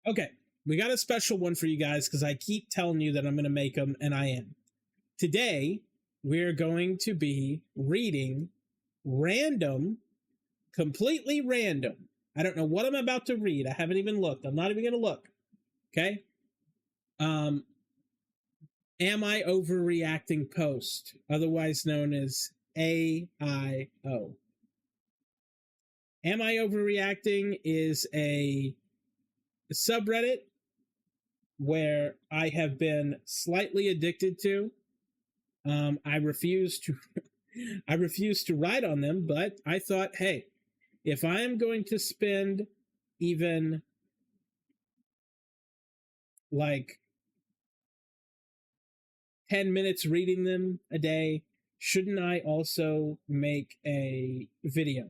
Okay, we got a special one for you guys because I keep telling you that I'm going to make them, and I am. Today, we're going to be reading random, completely random. I don't know what I'm about to read. I haven't even looked. I'm not even going to look. Okay? Am I Overreacting post, otherwise known as AIO. Am I Overreacting is a subreddit where I have been slightly addicted to. I refuse to I refuse to write on them, but I thought, hey, if I am going to spend even like 10 minutes reading them a day, shouldn't I also make a video?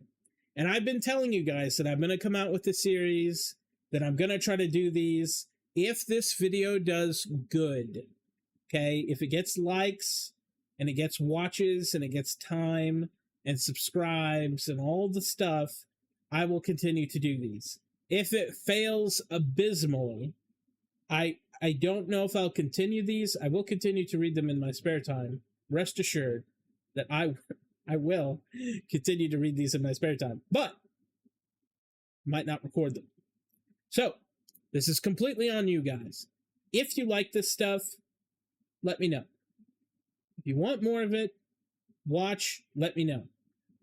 And I've been telling you guys that I'm going to come out with a series, that I'm going to try to do these. If this video does good, okay, if it gets likes and it gets watches and it gets time and subscribes and all the stuff, I will continue to do these. If it fails abysmally, I don't know if I'll continue these. I will continue to read them in my spare time. Rest assured that I will continue to read these in my spare time, but might not record them. So, this is completely on you guys. If you like this stuff, let me know. If you want more of it, watch, let me know.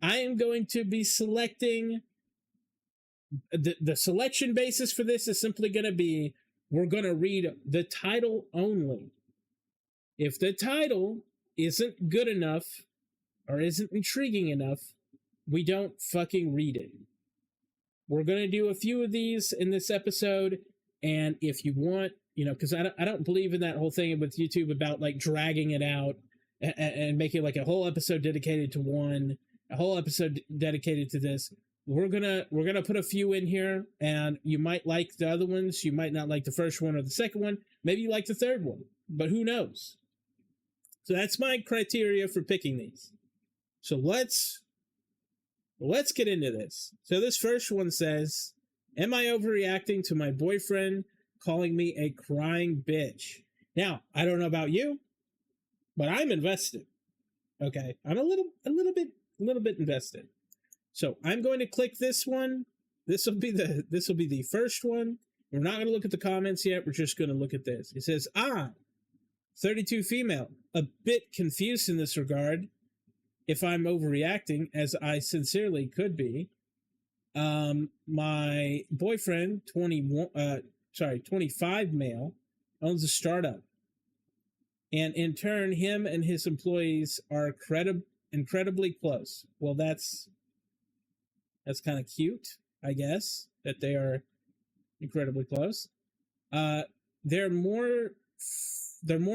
I am going to be selecting, the selection basis for this is simply going to be, we're going to read the title only. If the title isn't good enough or isn't intriguing enough, we don't fucking read it. We're going to do a few of these in this episode, and if you want, because I don't believe in that whole thing with YouTube about like dragging it out and making like a whole episode dedicated to one, a whole episode dedicated to this. We're gonna put a few in here, and you might like the other ones, you might not like the first one or the second one, maybe you like the third one, but who knows? So that's my criteria for picking these. So let's get into this. So this first one says, am I overreacting to my boyfriend calling me a crying bitch? Now, I don't know about you, but I'm invested. Okay, I'm a little bit invested. So I'm going to click this one. This will be the first one. We're not going to look at the comments yet. We're just going to look at this. It says, 32 female, a bit confused in this regard. If I'm overreacting, as I sincerely could be, my boyfriend, 25 male, owns a startup. And in turn, him and his employees are incredibly close. Well, that's kind of cute, I guess, that they are incredibly close. They're more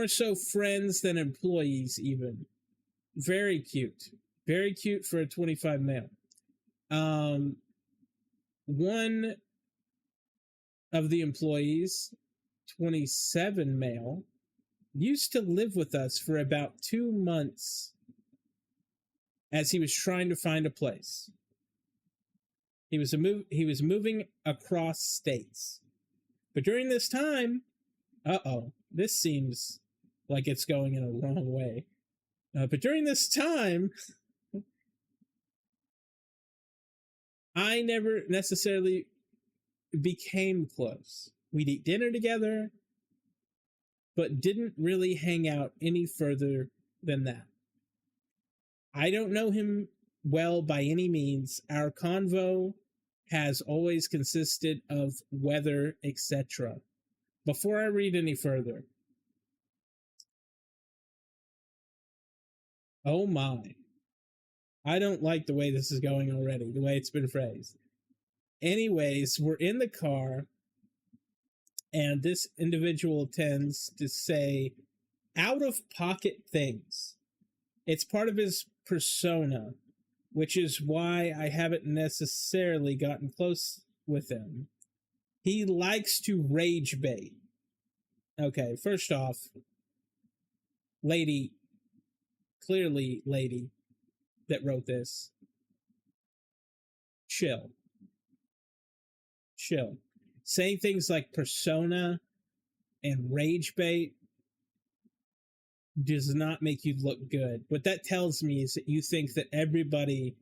so friends than employees, even. Very cute. Very cute for a 25 male. One of the employees, 27 male, used to live with us for about 2 months as he was trying to find a place. He was moving across states. But during this time, this seems like it's going in a wrong way. But during this time, I never necessarily became close. We'd eat dinner together, but didn't really hang out any further than that. I don't know him well by any means. Our convo has always consisted of weather, etc. Before I read any further, oh my, I don't like the way this is going already, the way it's been phrased. Anyways, we're in the car, and this individual tends to say out-of-pocket things. It's part of his persona, which is why I haven't necessarily gotten close with him. He likes to rage bait. Okay, first off, lady that wrote this, chill. saying things like persona and rage bait does not make you look good. What that tells me is that you think that everybody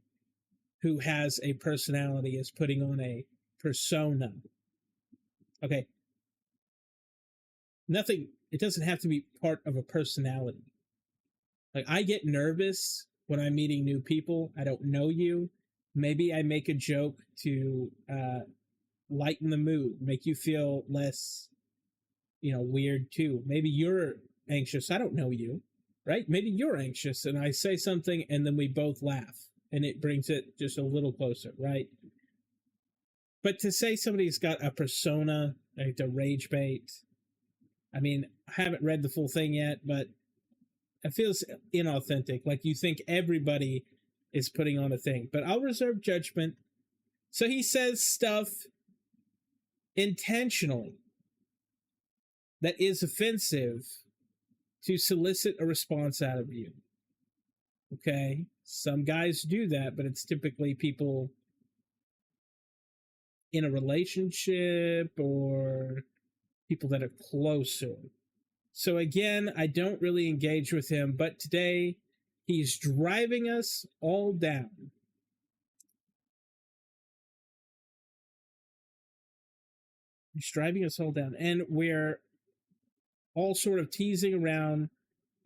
who has a personality is putting on a persona. Okay. Nothing, it doesn't have to be part of a personality. Like, I get nervous when I'm meeting new people. I don't know you. Maybe I make a joke to lighten the mood, make you feel less, weird too. Maybe you're anxious. I don't know you, right? Maybe you're anxious and I say something and then we both laugh and it brings it just a little closer, right? But to say somebody's got a persona, like the rage bait, I mean, I haven't read the full thing yet, but it feels inauthentic. Like you think everybody is putting on a thing, but I'll reserve judgment. So he says stuff intentionally that is offensive to solicit a response out of you. Okay? Some guys do that, but it's typically people in a relationship or people that are closer. So again, I don't really engage with him, but today he's driving us all down. He's driving us all down, and we're all sort of teasing around.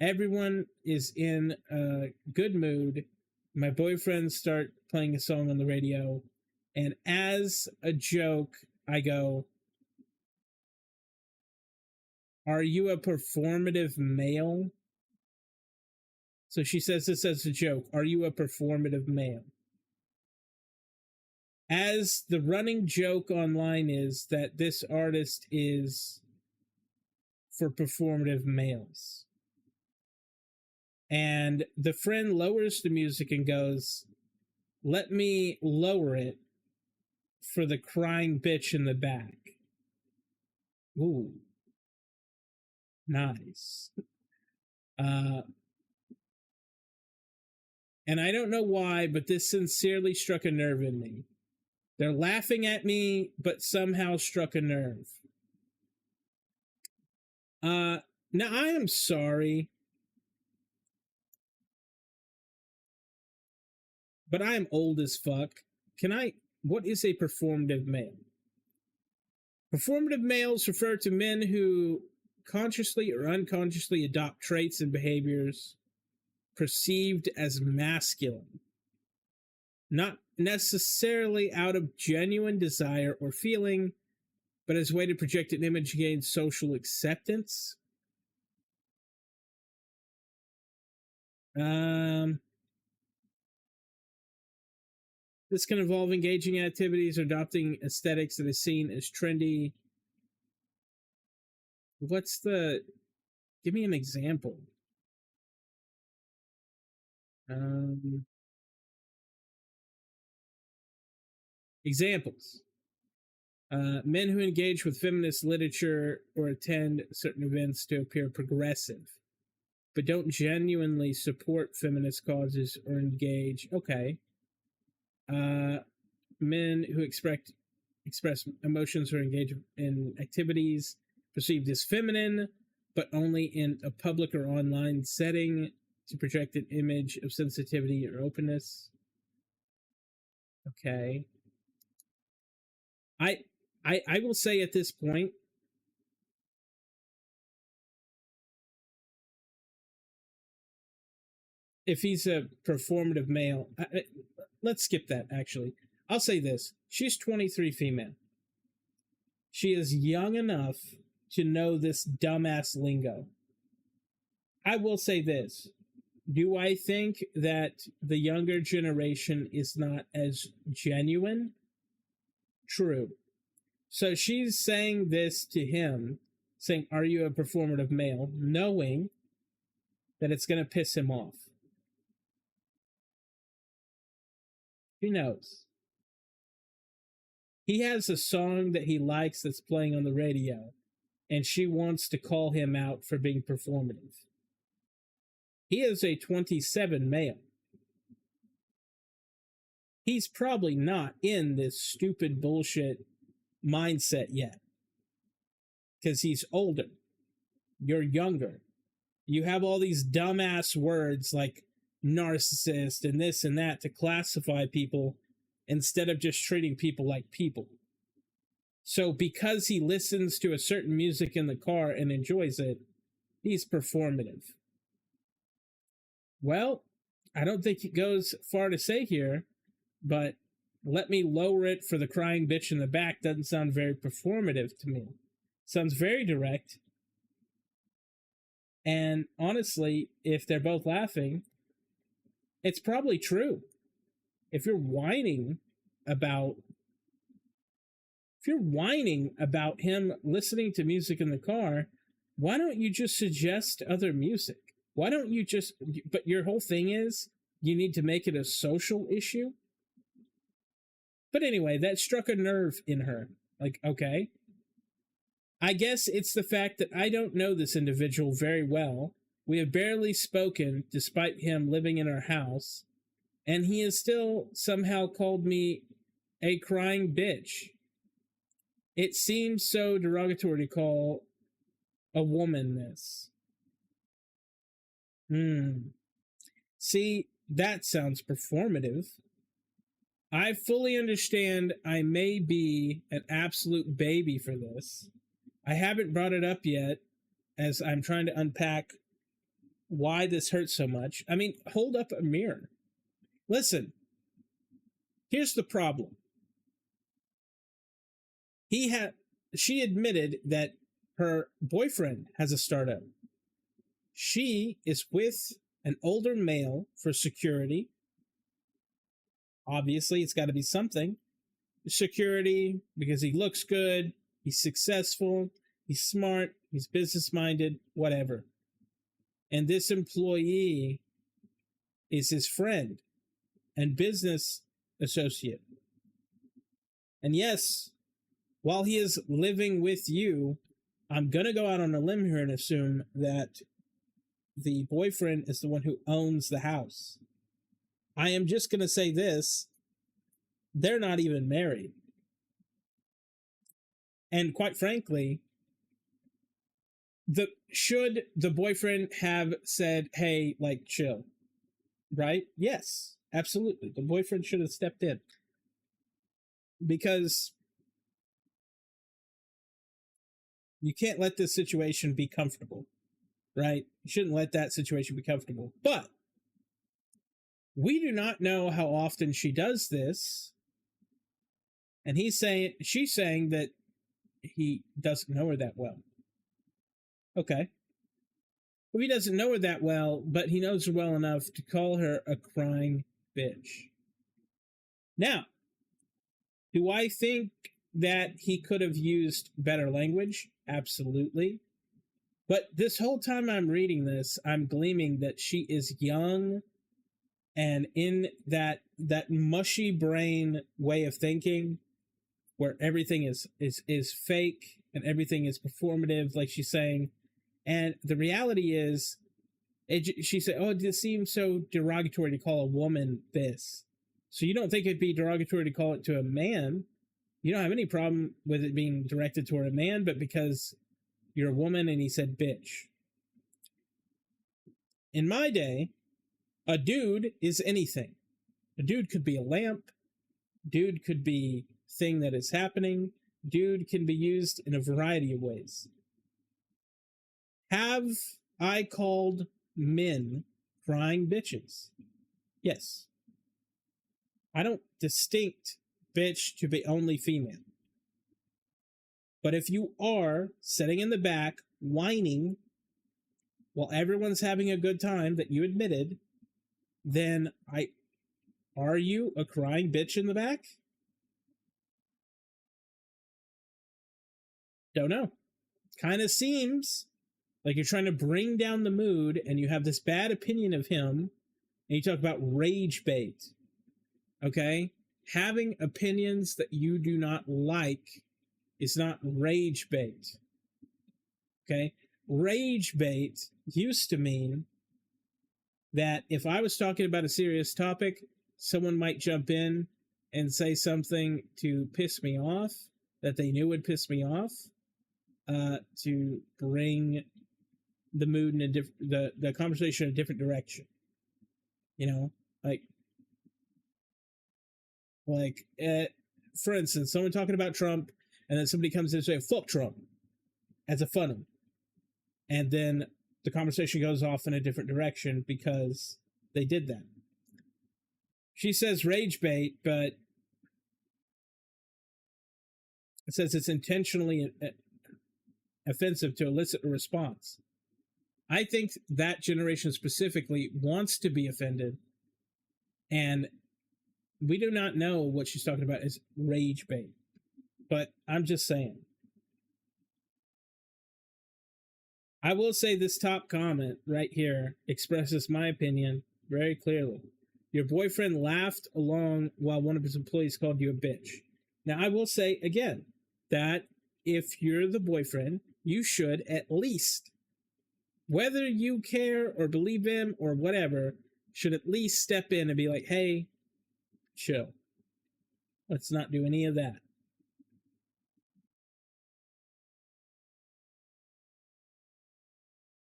Everyone is in a good mood. My boyfriends start playing a song on the radio, and as a joke, I go, "Are you a performative male?" So she says this as a joke. Are you a performative male? As the running joke online is that this artist is for performative males. And the friend lowers the music and goes, "Let me lower it for the crying bitch in the back." Ooh. Nice. And I don't know why, but this sincerely struck a nerve in me. They're laughing at me, but somehow struck a nerve. Now I am sorry, but I am old as fuck. What is a performative male? Performative males refer to men who consciously or unconsciously adopt traits and behaviors perceived as masculine, not necessarily out of genuine desire or feeling, but as a way to project an image to gain social acceptance. This can involve engaging in activities or adopting aesthetics that is seen as trendy. Give me an example. Examples. Men who engage with feminist literature or attend certain events to appear progressive, but don't genuinely support feminist causes or engage. Okay. Men who express emotions or engage in activities perceived as feminine, but only in a public or online setting to project an image of sensitivity or openness. Okay. I will say at this point, if he's a performative male, let's skip that, actually. I'll say this. She's 23 female. She is young enough to know this dumbass lingo. I will say this. Do I think that the younger generation is not as genuine? True. So she's saying this to him, saying, "Are you a performative male?" knowing that it's going to piss him off. He knows. He has a song that he likes that's playing on the radio, and she wants to call him out for being performative. He is a 27 male. He's probably not in this stupid bullshit mindset yet. Because he's older. You're younger. You have all these dumbass words like narcissist and this and that to classify people instead of just treating people like people. So because he listens to a certain music in the car and enjoys it, he's performative. Well, I don't think it goes far to say here, but let me lower it for the crying bitch in the back doesn't sound very performative to me. Sounds very direct. And honestly, if they're both laughing, it's probably true. If you're whining about him listening to music in the car, why don't you just suggest other music? Why don't you just, but your whole thing is you need to make it a social issue? But anyway, that struck a nerve in her. Like, okay. I guess it's the fact that I don't know this individual very well. We have barely spoken despite him living in our house, and he has still somehow called me a crying bitch. It seems so derogatory to call a woman this. See, that sounds performative. I fully understand I may be an absolute baby for this. I haven't brought it up yet as I'm trying to unpack why this hurts so much. I mean, hold up a mirror. Listen, here's the problem. She admitted that her boyfriend has a startup. She is with an older male for security. Obviously, it's got to be something. Security, because he looks good, he's successful, he's smart, he's business-minded, whatever. And this employee is his friend and business associate. And yes, while he is living with you, I'm going to go out on a limb here and assume that the boyfriend is the one who owns the house. I am just going to say this. They're not even married. And quite frankly, should the boyfriend have said, hey, like, chill, right? Yes, absolutely. The boyfriend should have stepped in. Because you can't let this situation be comfortable, right? You shouldn't let that situation be comfortable. But we do not know how often she does this. And she's saying that he doesn't know her that well. Okay. Well, he doesn't know her that well, but he knows her well enough to call her a crying bitch. Now, do I think that he could have used better language? Absolutely. But this whole time I'm reading this, I'm gleaming that she is young and in that mushy brain way of thinking where everything is fake and everything is performative, like she's saying. And the reality is, she said, oh, this seems so derogatory to call a woman this. So you don't think it'd be derogatory to call it to a man? You don't have any problem with it being directed toward a man, but because you're a woman and he said bitch. In my day, a dude is anything. A dude could be a lamp. Dude could be thing that is happening. Dude can be used in a variety of ways. Have I called men crying bitches? Yes. I don't distinct bitch to be only female. But if you are sitting in the back whining while everyone's having a good time that you admitted, then are you a crying bitch in the back? Don't know. Kind of seems like you're trying to bring down the mood and you have this bad opinion of him and you talk about rage bait. Okay? Having opinions that you do not like is not rage bait. Okay? Rage bait used to mean that if I was talking about a serious topic, someone might jump in and say something to piss me off, that they knew would piss me off, to bring the mood in the conversation in a different direction. You know, like for instance, someone talking about Trump, and then somebody comes in and say, "Fuck Trump," as a fun, and then the conversation goes off in a different direction because they did that. She says rage bait, but it says it's intentionally offensive to elicit a response. I think that generation specifically wants to be offended, and we do not know what she's talking about as rage bait. But I'm just saying. I will say this top comment right here expresses my opinion very clearly. Your boyfriend laughed along while one of his employees called you a bitch. Now, I will say again that if you're the boyfriend, you should at least, whether you care or believe him or whatever, should at least step in and be like, hey, chill. Let's not do any of that.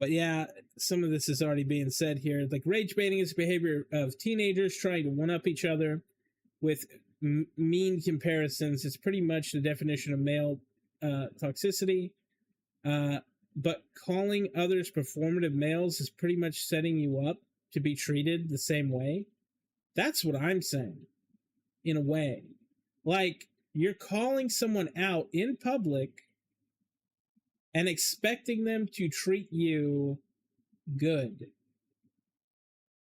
But yeah, some of this is already being said here. Like, rage baiting is the behavior of teenagers trying to one-up each other with mean comparisons. It's pretty much the definition of male toxicity. But calling others performative males is pretty much setting you up to be treated the same way. That's what I'm saying, in a way. Like, you're calling someone out in public and expecting them to treat you good.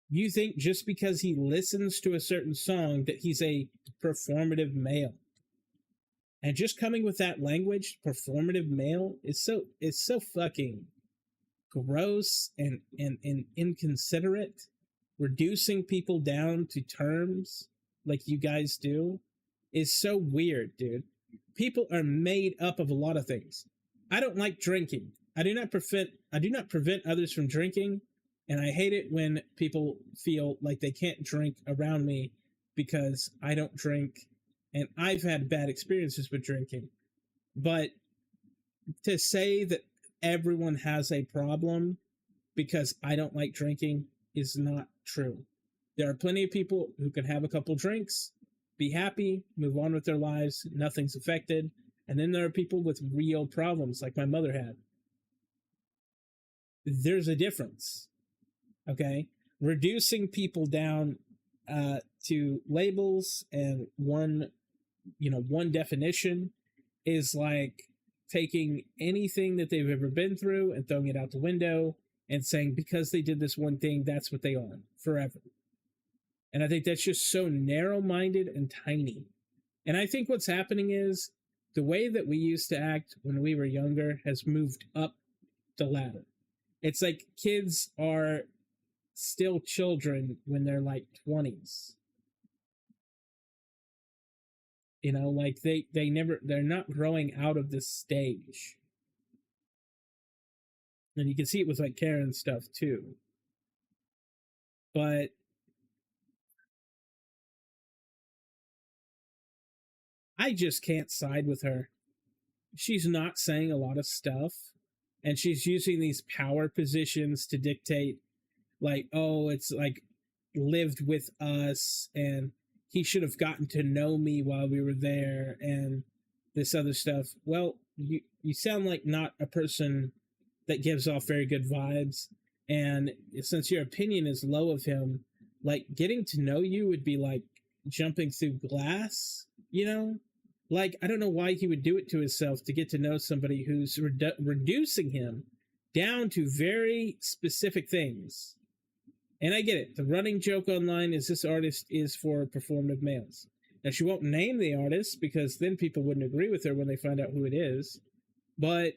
You think just because he listens to a certain song that he's a performative male. And just coming with that language, performative male, is so fucking gross and inconsiderate. Reducing people down to terms like you guys do is so weird, dude. People are made up of a lot of things. I don't like drinking. I do not prevent others from drinking, and I hate it when people feel like they can't drink around me because I don't drink, and I've had bad experiences with drinking. But to say that everyone has a problem because I don't like drinking is not true. There are plenty of people who can have a couple drinks, be happy, move on with their lives, nothing's affected. And then there are people with real problems, like my mother had. There's a difference, okay? Reducing people down to labels and one definition is like taking anything that they've ever been through and throwing it out the window and saying because they did this one thing, that's what they are forever. And I think that's just so narrow-minded and tiny. And I think what's happening is the way that we used to act when we were younger has moved up the ladder. It's like kids are still children when they're like 20s. You know, like they're not growing out of this stage. And you can see it with like Karen stuff too. But I just can't side with her. She's not saying a lot of stuff, and she's using these power positions to dictate, like, oh, it's like lived with us, and he should have gotten to know me while we were there, and this other stuff. Well, you sound like not a person that gives off very good vibes, and since your opinion is low of him, like, getting to know you would be like jumping through glass, you know? Like, I don't know why he would do it to himself to get to know somebody who's reducing him down to very specific things. And I get it. The running joke online is this artist is for performative males. Now, she won't name the artist because then people wouldn't agree with her when they find out who it is. But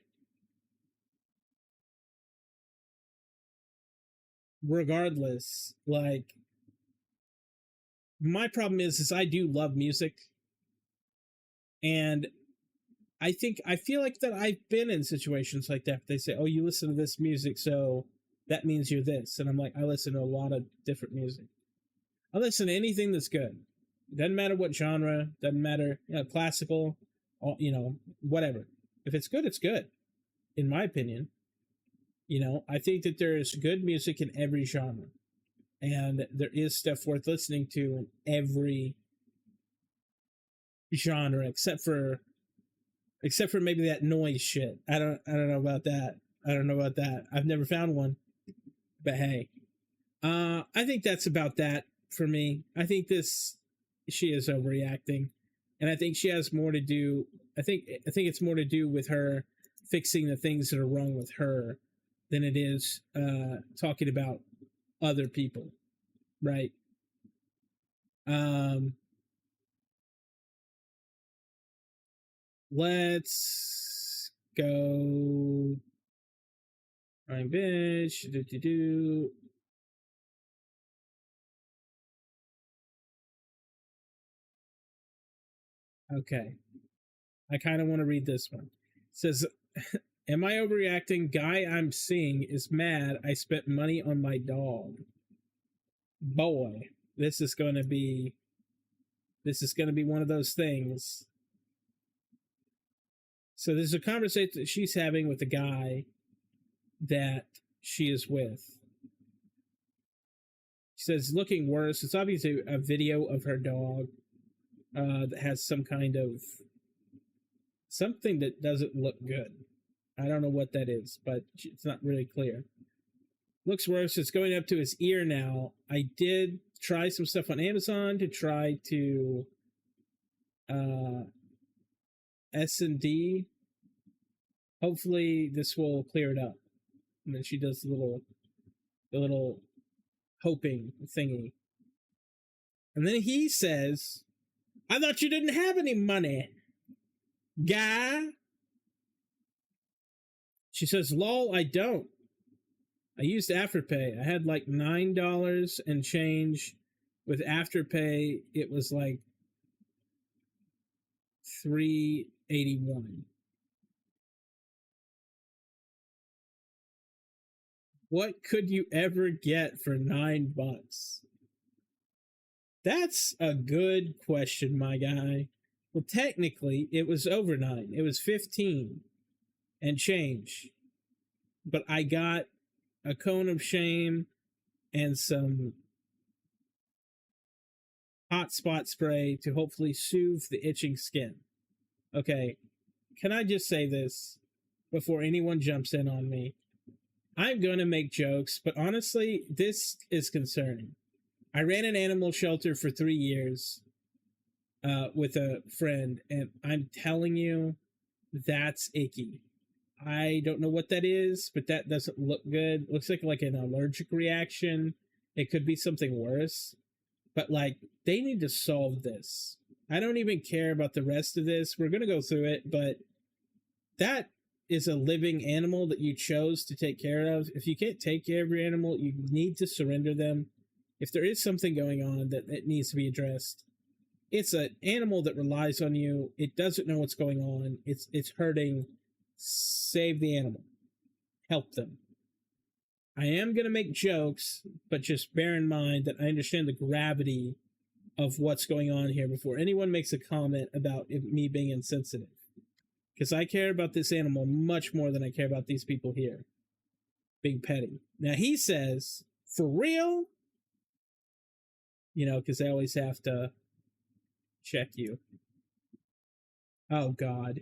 regardless, like, my problem is I do love music. And I feel like that I've been in situations like that. They say, oh, you listen to this music, so that means you're this. And I'm like, I listen to a lot of different music. I listen to anything that's good. Doesn't matter what genre, doesn't matter, classical. you know, whatever. If it's good, it's good, in my opinion. You know, I think that there is good music in every genre, and there is stuff worth listening to in every genre, except for maybe that noise shit. I don't know about that. I don't know about that. I've never found one, but hey, I think that's about that for me. I think she is overreacting, and I think she has more to do. I think it's more to do with her fixing the things that are wrong with her than it is talking about other people, right? Um, let's go. I'm bitch. Do. Okay. I kind of want to read this one. It says, Am I overreacting? Guy I'm seeing is mad I spent money on my dog. Boy, this is going to be one of those things. So there's a conversation that she's having with the guy that she is with. She says, looking worse. It's obviously a video of her dog that has some kind of something that doesn't look good. I don't know what that is, but it's not really clear. Looks worse. It's going up to his ear now. I did try some stuff on Amazon to try to S&D. Hopefully this will clear it up. And then she does the little hoping thingy. And then he says, I thought you didn't have any money, guy. She says, lol, I don't. I used Afterpay. I had like $9 and change. With Afterpay, it was like $3.81. What could you ever get for $9? That's a good question, my guy. Well, technically, it was over 9. It was 15 and change. But I got a cone of shame and some hot spot spray to hopefully soothe the itching skin. Okay, can I just say this before anyone jumps in on me? I'm going to make jokes, but honestly, this is concerning. I ran an animal shelter for 3 years with a friend, and I'm telling you, that's icky. I don't know what that is, but that doesn't look good. It looks like an allergic reaction. It could be something worse. But like, they need to solve this. I don't even care about the rest of this. We're going to go through it, but that is a living animal that you chose to take care of. If you can't take care of your animal, you need to surrender them. If there is something going on that it needs to be addressed, it's an animal that relies on you. It doesn't know what's going on. It's hurting. Save the animal. Help them. I am going to make jokes, but just bear in mind that I understand the gravity of what's going on here before anyone makes a comment about me being insensitive. Because I care about this animal much more than I care about these people here. Big petty. Now he says, for real? You know, because they always have to check you. Oh, God.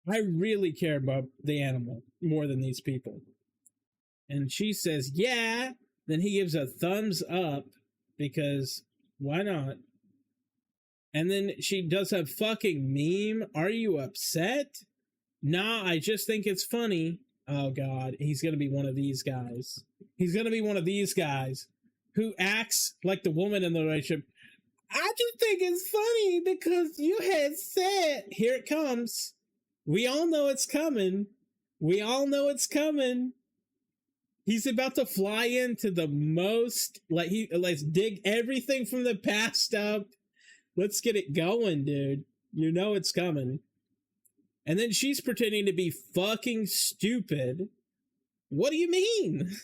I really care about the animal more than these people. And she says, yeah. Then he gives a thumbs up because why not? And then she does a fucking meme. Are you upset? Nah, I just think it's funny. Oh, God. He's going to be one of these guys. He's going to be one of these guys who acts like the woman in the relationship. I just think it's funny because you had said, here it comes. We all know it's coming. We all know it's coming. He's about to fly into the most, let's dig everything from the past up. Let's get it going, dude. You know it's coming. And then she's pretending to be fucking stupid. What do you mean?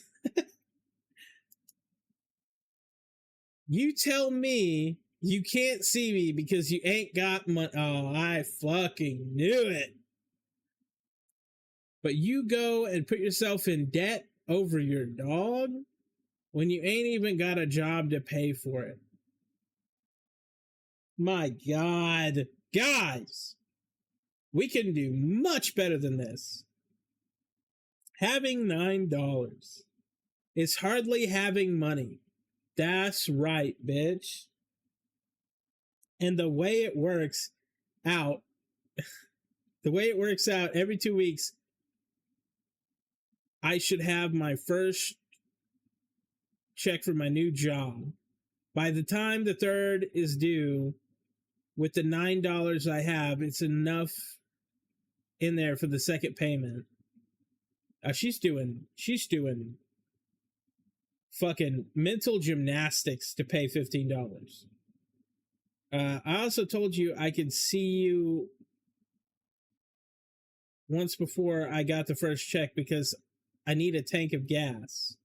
You tell me you can't see me because you ain't got money. Oh, I fucking knew it. But you go and put yourself in debt over your dog when you ain't even got a job to pay for it. My God. Guys, we can do much better than this. Having $9 is hardly having money. That's right, bitch. And the way it works out, every 2 weeks, I should have my first check for my new job. By the time the third is due, with the $9 I have, it's enough in there for the second payment. She's doing fucking mental gymnastics to pay $15. I also told you I could see you once before I got the first check because I need a tank of gas.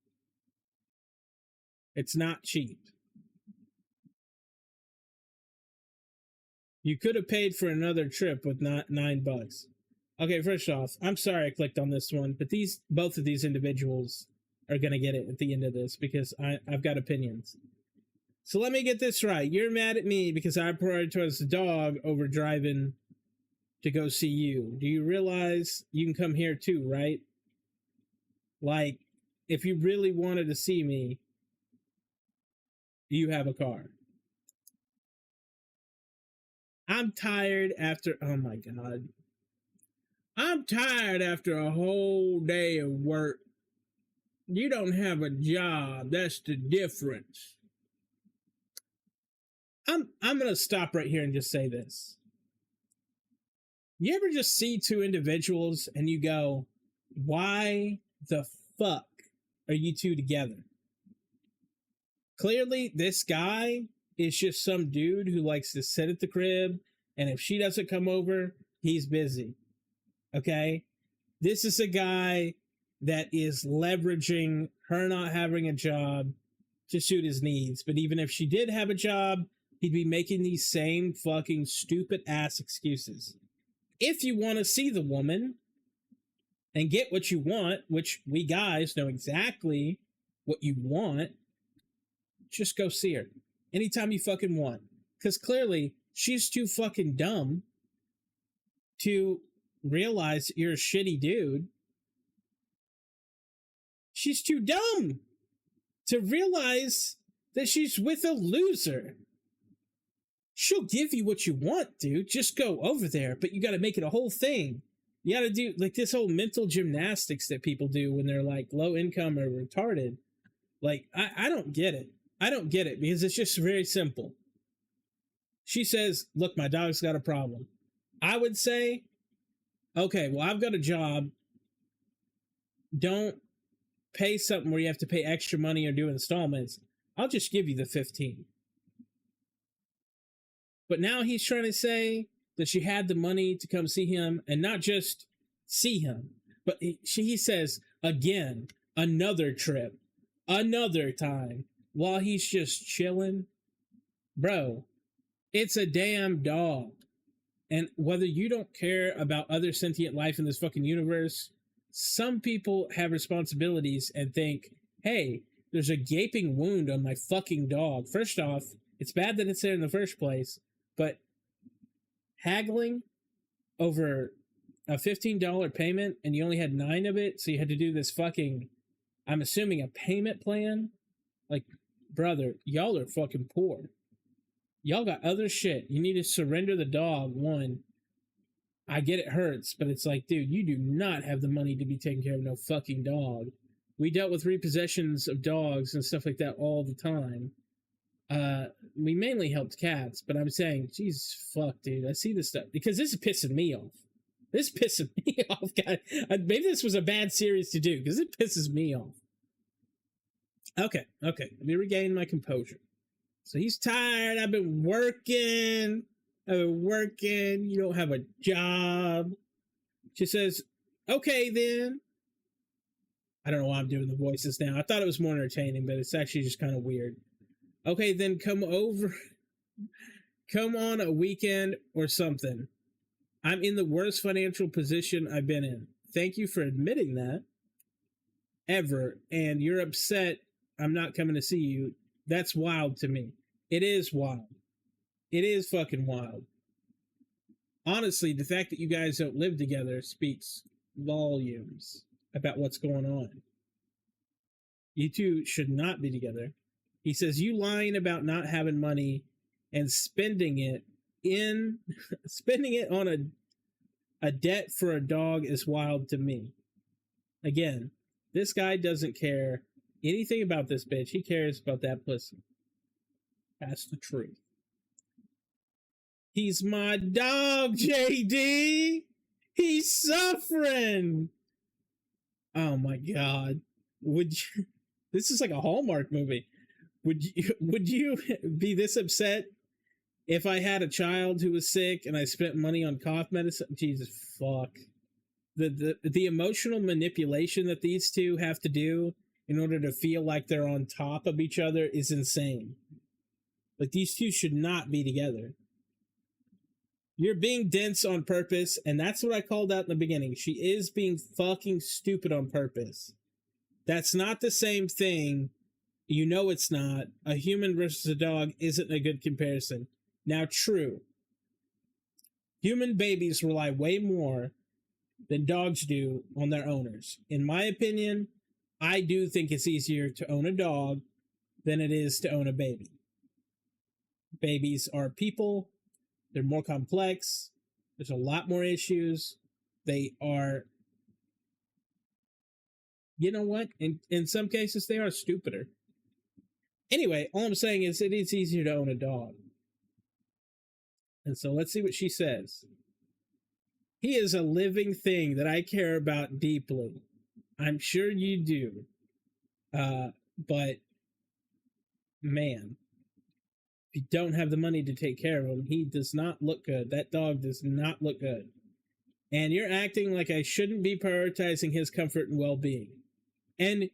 It's not cheap. You could have paid for another trip with not $9. Okay, first off, I'm sorry I clicked on this one, but both of these individuals are gonna get it at the end of this because I've got opinions. So let me get this right. You're mad at me because I prioritized the dog over driving to go see you. Do you realize you can come here too, right? Like, if you really wanted to see me, you have a car. I'm tired after, oh my God. I'm tired after a whole day of work. You don't have a job. That's the difference. I'm going to stop right here and just say this. You ever just see two individuals and you go, why the fuck are you two together? Clearly, this guy is just some dude who likes to sit at the crib, and if she doesn't come over, he's busy. Okay? This is a guy that is leveraging her not having a job to suit his needs. But even if she did have a job, he'd be making these same fucking stupid ass excuses. If you want to see the woman and get what you want, which we guys know exactly what you want, just go see her anytime you fucking want. Because clearly, she's too fucking dumb to realize you're a shitty dude. She's too dumb to realize that she's with a loser. She'll give you what you want, dude. Just go over there, but you got to make it a whole thing. You got to do like this whole mental gymnastics that people do when they're like low income or retarded. Like, I don't get it. I don't get it because it's just very simple. She says, look, my dog's got a problem. I would say, okay, well, I've got a job. Don't pay something where you have to pay extra money or do installments. I'll just give you the 15. But now he's trying to say that she had the money to come see him and not just see him, but he says, again, another trip, another time, while he's just chilling. Bro, it's a damn dog. And whether you don't care about other sentient life in this fucking universe, some people have responsibilities and think, hey, there's a gaping wound on my fucking dog. First off, it's bad that it's there in the first place, but haggling over a $15 payment and you only had 9 of it, so you had to do this fucking, I'm assuming, a payment plan? Like, brother, y'all are fucking poor. Y'all got other shit. You need to surrender the dog. One, I get it hurts, but it's like, dude, you do not have the money to be taking care of no fucking dog. We dealt with repossessions of dogs and stuff like that all the time. We mainly helped cats, but I'm saying, Jesus fuck, dude, I see this stuff because this is pissing me off. This is pissing me off, guys. Maybe this was a bad series to do because it pisses me off. Okay, let me regain my composure. So he's tired. I've been working. You don't have a job. She says, okay, then. I don't know why I'm doing the voices now. I thought it was more entertaining, but it's actually just kind of weird. Okay, then come over. Come on a weekend or something. I'm in the worst financial position I've been in. Thank you for admitting that ever. And you're upset I'm not coming to see you. That's wild to me. It is wild. It is fucking wild. Honestly, the fact that you guys don't live together speaks volumes about what's going on. You two should not be together. He says, you lying about not having money and spending it in spending it on a debt for a dog is wild to me. Again, this guy doesn't care anything about this bitch. He cares about that pussy. That's the truth. He's my dog, JD. He's suffering. Oh my god. Would you, this is like a Hallmark movie. Would you be this upset if I had a child who was sick and I spent money on cough medicine? Jesus fuck. The emotional manipulation that these two have to do in order to feel like they're on top of each other is insane. Like, these two should not be together. You're being dense on purpose, and that's what I called out in the beginning. She is being fucking stupid on purpose. That's not the same thing. You know it's not. A human versus a dog isn't a good comparison. Now, true. Human babies rely way more than dogs do on their owners. In my opinion, I do think it's easier to own a dog than it is to own a baby. Babies are people. They're more complex. There's a lot more issues. They are, you know what? In some cases, they are stupider. Anyway, all I'm saying is it is easier to own a dog. And so let's see what she says. He is a living thing that I care about deeply. I'm sure you do. But, man, if you don't have the money to take care of him, he does not look good. That dog does not look good. And you're acting like I shouldn't be prioritizing his comfort and well-being. And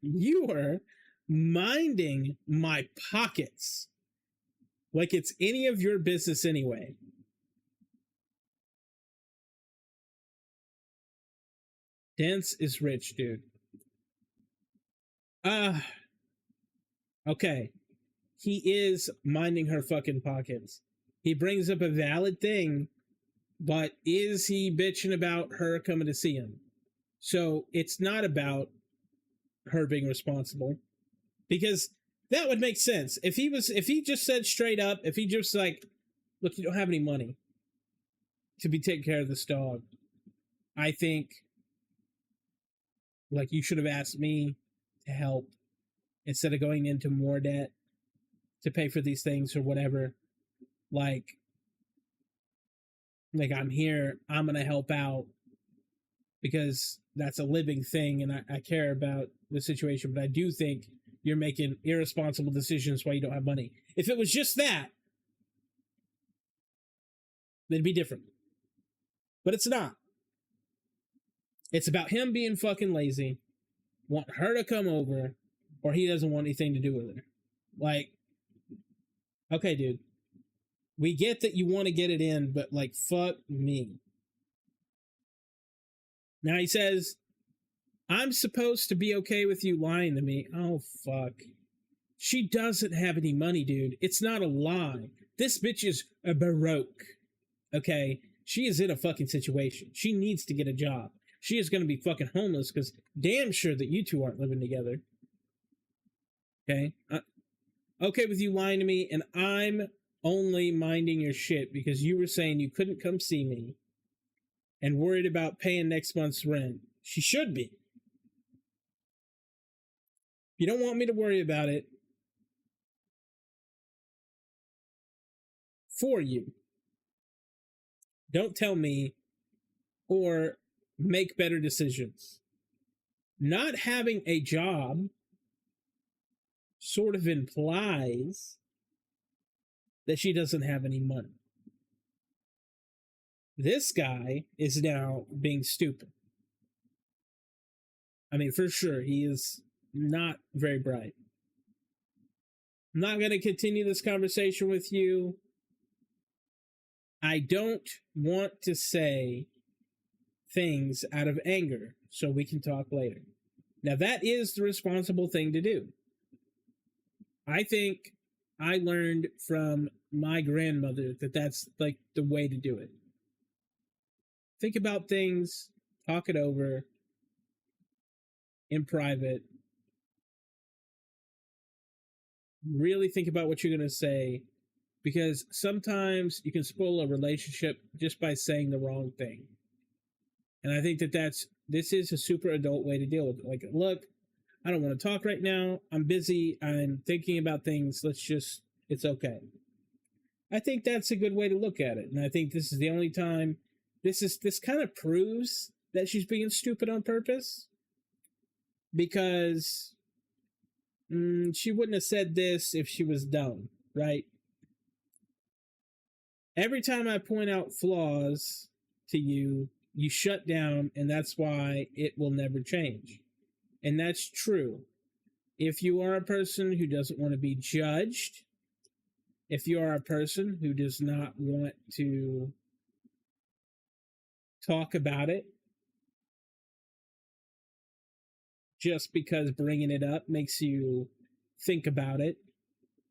you are minding my pockets like it's any of your business anyway. Dense is rich, dude. Okay. He is minding her fucking pockets. He brings up a valid thing, but is he bitching about her coming to see him? So it's not about her being responsible, because that would make sense. If he just said straight up, if he just like, look, you don't have any money to be taking care of this dog, I think, like, you should have asked me to help instead of going into more debt to pay for these things or whatever. Like I'm here, I'm gonna help out because that's a living thing and I care about the situation, but I do think you're making irresponsible decisions while you don't have money. If it was just that, it'd be different. But it's not. It's about him being fucking lazy, want her to come over, or he doesn't want anything to do with her. Like, okay, dude, we get that you want to get it in, but like, fuck me. Now he says, I'm supposed to be okay with you lying to me. Oh, fuck. She doesn't have any money, dude. It's not a lie. This bitch is a baroque. Okay? She is in a fucking situation. She needs to get a job. She is going to be fucking homeless because damn sure that you two aren't living together. Okay? Okay with you lying to me, and I'm only minding your shit because you were saying you couldn't come see me and worried about paying next month's rent. She should be. If you don't want me to worry about it for you, don't tell me or make better decisions. Not having a job sort of implies that she doesn't have any money. This guy is now being stupid. I mean, for sure, he is not very bright. I'm not going to continue this conversation with you. I don't want to say things out of anger, so we can talk later. Now, that is the responsible thing to do. I think I learned from my grandmother that that's like the way to do it. Think about things, talk it over in private. Really think about what you're going to say, because sometimes you can spoil a relationship just by saying the wrong thing. And I think that this is a super adult way to deal with it. Like, look, I don't want to talk right now. I'm busy. I'm thinking about things. It's okay. I think that's a good way to look at it. And I think this is the only time this kind of proves that she's being stupid on purpose, because she wouldn't have said this if she was dumb, right? Every time I point out flaws to you, you shut down, and that's why it will never change. And that's true. If you are a person who doesn't want to be judged, if you are a person who does not want to talk about it, just because bringing it up makes you think about it,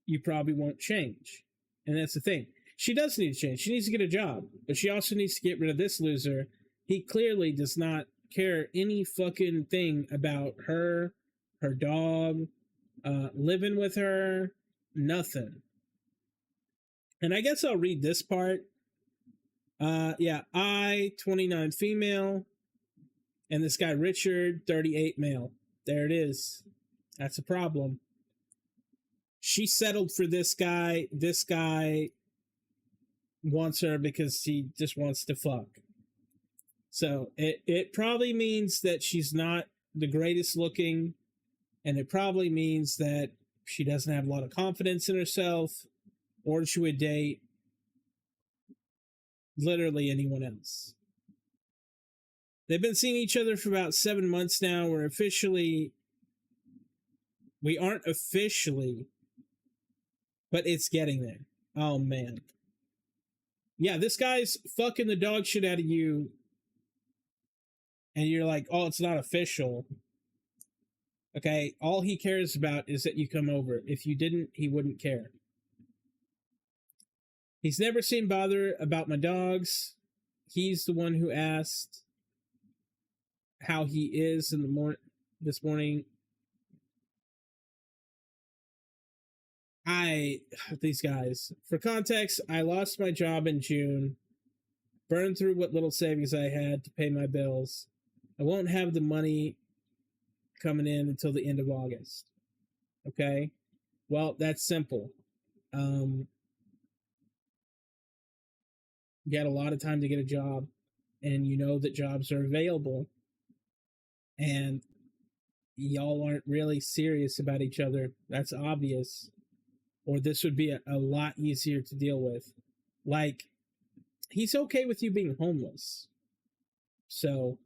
you probably won't change. And that's the thing. She does need to change. She needs to get a job, but she also needs to get rid of this loser. He clearly does not care any fucking thing about her dog, living with her, nothing. And I guess I'll read this part. I, 29 female, and this guy Richard, 38 male. There it is. That's a problem. She settled for this guy. This guy wants her because he just wants to fuck. So it probably means that she's not the greatest looking, and it probably means that she doesn't have a lot of confidence in herself, or she would date literally anyone else. They've been seeing each other for about 7 months now. We aren't officially, but it's getting there. Oh, man. Yeah, this guy's fucking the dog shit out of you, and you're like, oh, it's not official. Okay, all he cares about is that you come over. If you didn't, he wouldn't care. He's never seen bother about my dogs. He's the one who asked how he is this morning. These guys. For context, I lost my job in June, burned through what little savings I had to pay my bills. I won't have the money coming in until the end of August. Okay? Well, that's simple. You got a lot of time to get a job, and you know that jobs are available, and y'all aren't really serious about each other. That's obvious. Or this would be a lot easier to deal with. Like, he's okay with you being homeless. So,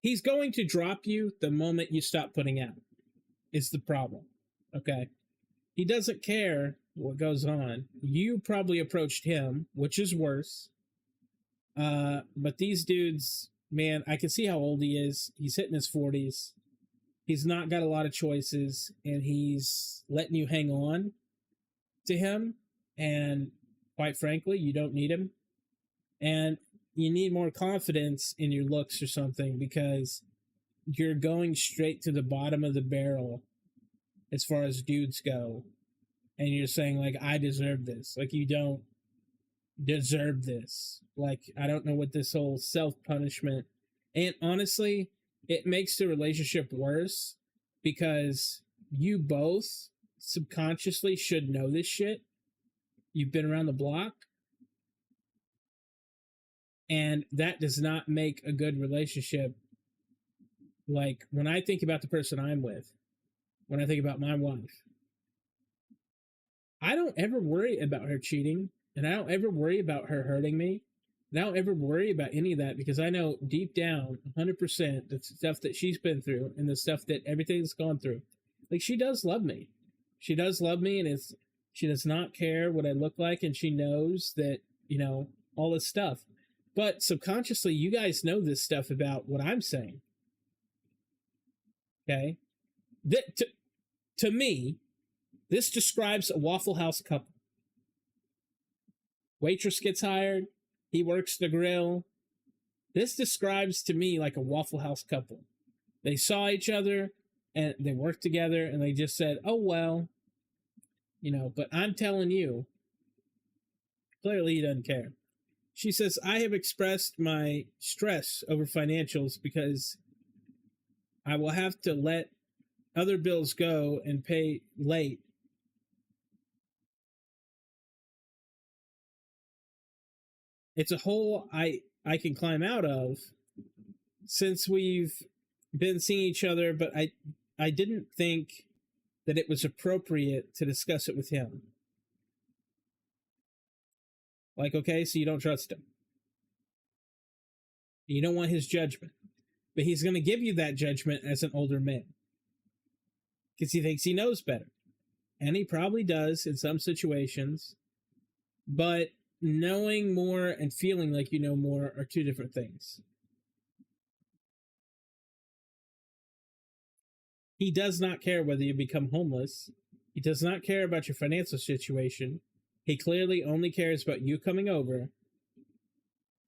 he's going to drop you the moment you stop putting out, is the problem. Okay? He doesn't care what goes on. You probably approached him, which is worse. But these dudes, man, I can see how old he is. He's hitting his 40s. He's not got a lot of choices, and he's letting you hang on to him. And quite frankly, you don't need him. And you need more confidence in your looks or something, because you're going straight to the bottom of the barrel as far as dudes go. And you're saying, like, I deserve this. Like, you don't deserve this. Like, I don't know what this whole self-punishment. And honestly, it makes the relationship worse, because you both subconsciously should know this shit. You've been around the block. And that does not make a good relationship. Like, when I think about the person I'm with, when I think about my wife, I don't ever worry about her cheating, and I don't ever worry about her hurting me. And I don't ever worry about any of that, because I know deep down, 100%, the stuff that she's been through and the stuff that everything's gone through, Like, she does love me. She does love me, and she does not care what I look like, and she knows that, all this stuff. But subconsciously, you guys know this stuff about what I'm saying. Okay? To me, this describes a Waffle House couple. Waitress gets hired, he works the grill. This describes to me like a Waffle House couple. They saw each other and they worked together and they just said, oh, well, but I'm telling you, clearly he doesn't care. She says, I have expressed my stress over financials because I will have to let other bills go and pay late. It's a hole I can climb out of since we've been seeing each other, but I didn't think that it was appropriate to discuss it with him. Like, okay, so you don't trust him. You don't want his judgment. But he's going to give you that judgment as an older man. Because he thinks he knows better. And he probably does in some situations. But knowing more and feeling like you know more are two different things. He does not care whether you become homeless. He does not care about your financial situation. He clearly only cares about you coming over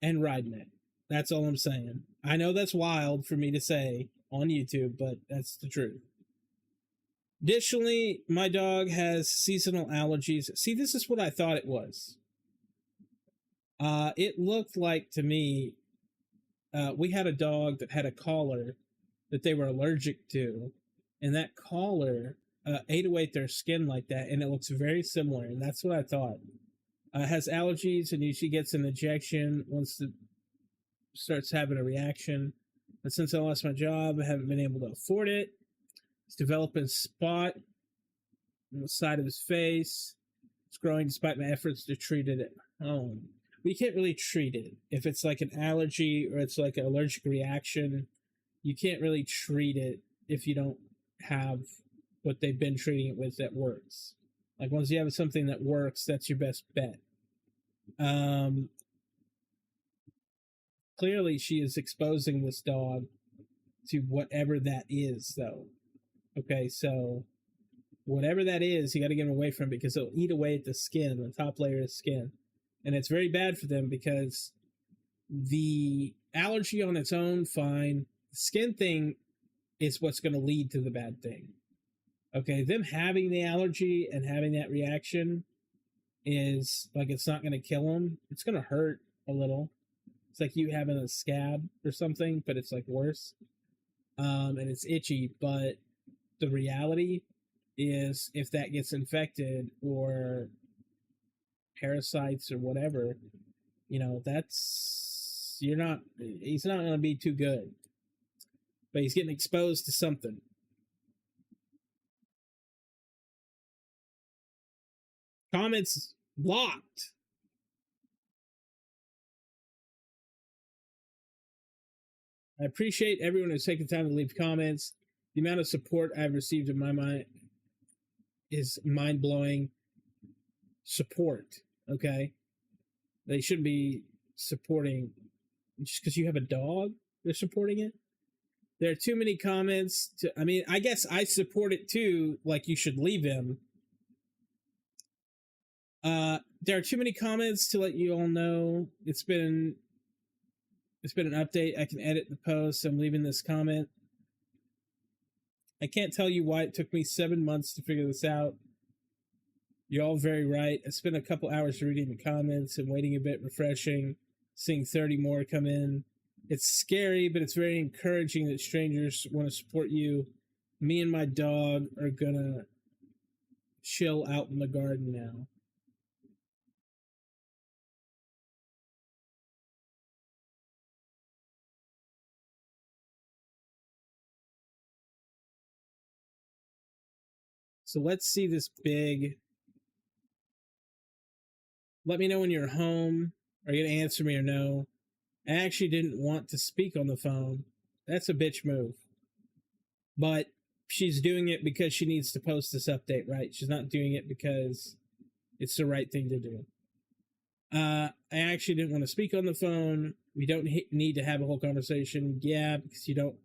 and riding it. That's all I'm saying. I know that's wild for me to say on YouTube, but that's the truth. Additionally, my dog has seasonal allergies. See, this is what I thought it was. It looked like to me, we had a dog that had a collar that they were allergic to, and that collar ate away at their skin like that, and it looks very similar, and that's what I thought. Has allergies and usually gets an injection once it starts having a reaction. But since I lost my job, I haven't been able to afford it. It's developing a spot on the side of his face. It's growing despite my efforts to treat it at home. We can't really treat it. If it's like an allergy or it's like an allergic reaction, you can't really treat it if you don't have what they've been treating it with that works. Like, once you have something that works, that's your best bet. Clearly, she is exposing this dog to whatever that is, though. Okay, so whatever that is, you got to get them away from it because it'll eat away at the skin, the top layer of skin. And it's very bad for them because the allergy on its own, fine. The skin thing is what's going to lead to the bad thing. Okay, them having the allergy and having that reaction is like, it's not going to kill them. It's going to hurt a little. It's like you having a scab or something, but it's like worse. And it's itchy, but the reality is if that gets infected or parasites or whatever, he's not going to be too good. But he's getting exposed to something. Comments blocked. I appreciate everyone who's taken time to leave comments. The amount of support I've received in my mind is mind-blowing. Support, okay? They shouldn't be supporting just because you have a dog. They're supporting it. There are too many comments I guess I support it too. Like, you should leave him. There are too many comments to let you all know. It's been an update. I can edit the post. I'm leaving this comment. I can't tell you why it took me 7 months to figure this out. You're all very right. I spent a couple hours reading the comments and waiting a bit, refreshing, seeing 30 more come in. It's scary, but it's very encouraging that strangers want to support you. Me and my dog are gonna chill out in the garden now. So let's see this big. Let me know when you're home. Are you going to answer me or no? I actually didn't want to speak on the phone. That's a bitch move. But she's doing it because she needs to post this update, right? She's not doing it because it's the right thing to do. I actually didn't want to speak on the phone. We don't need to have a whole conversation. Yeah, because you don't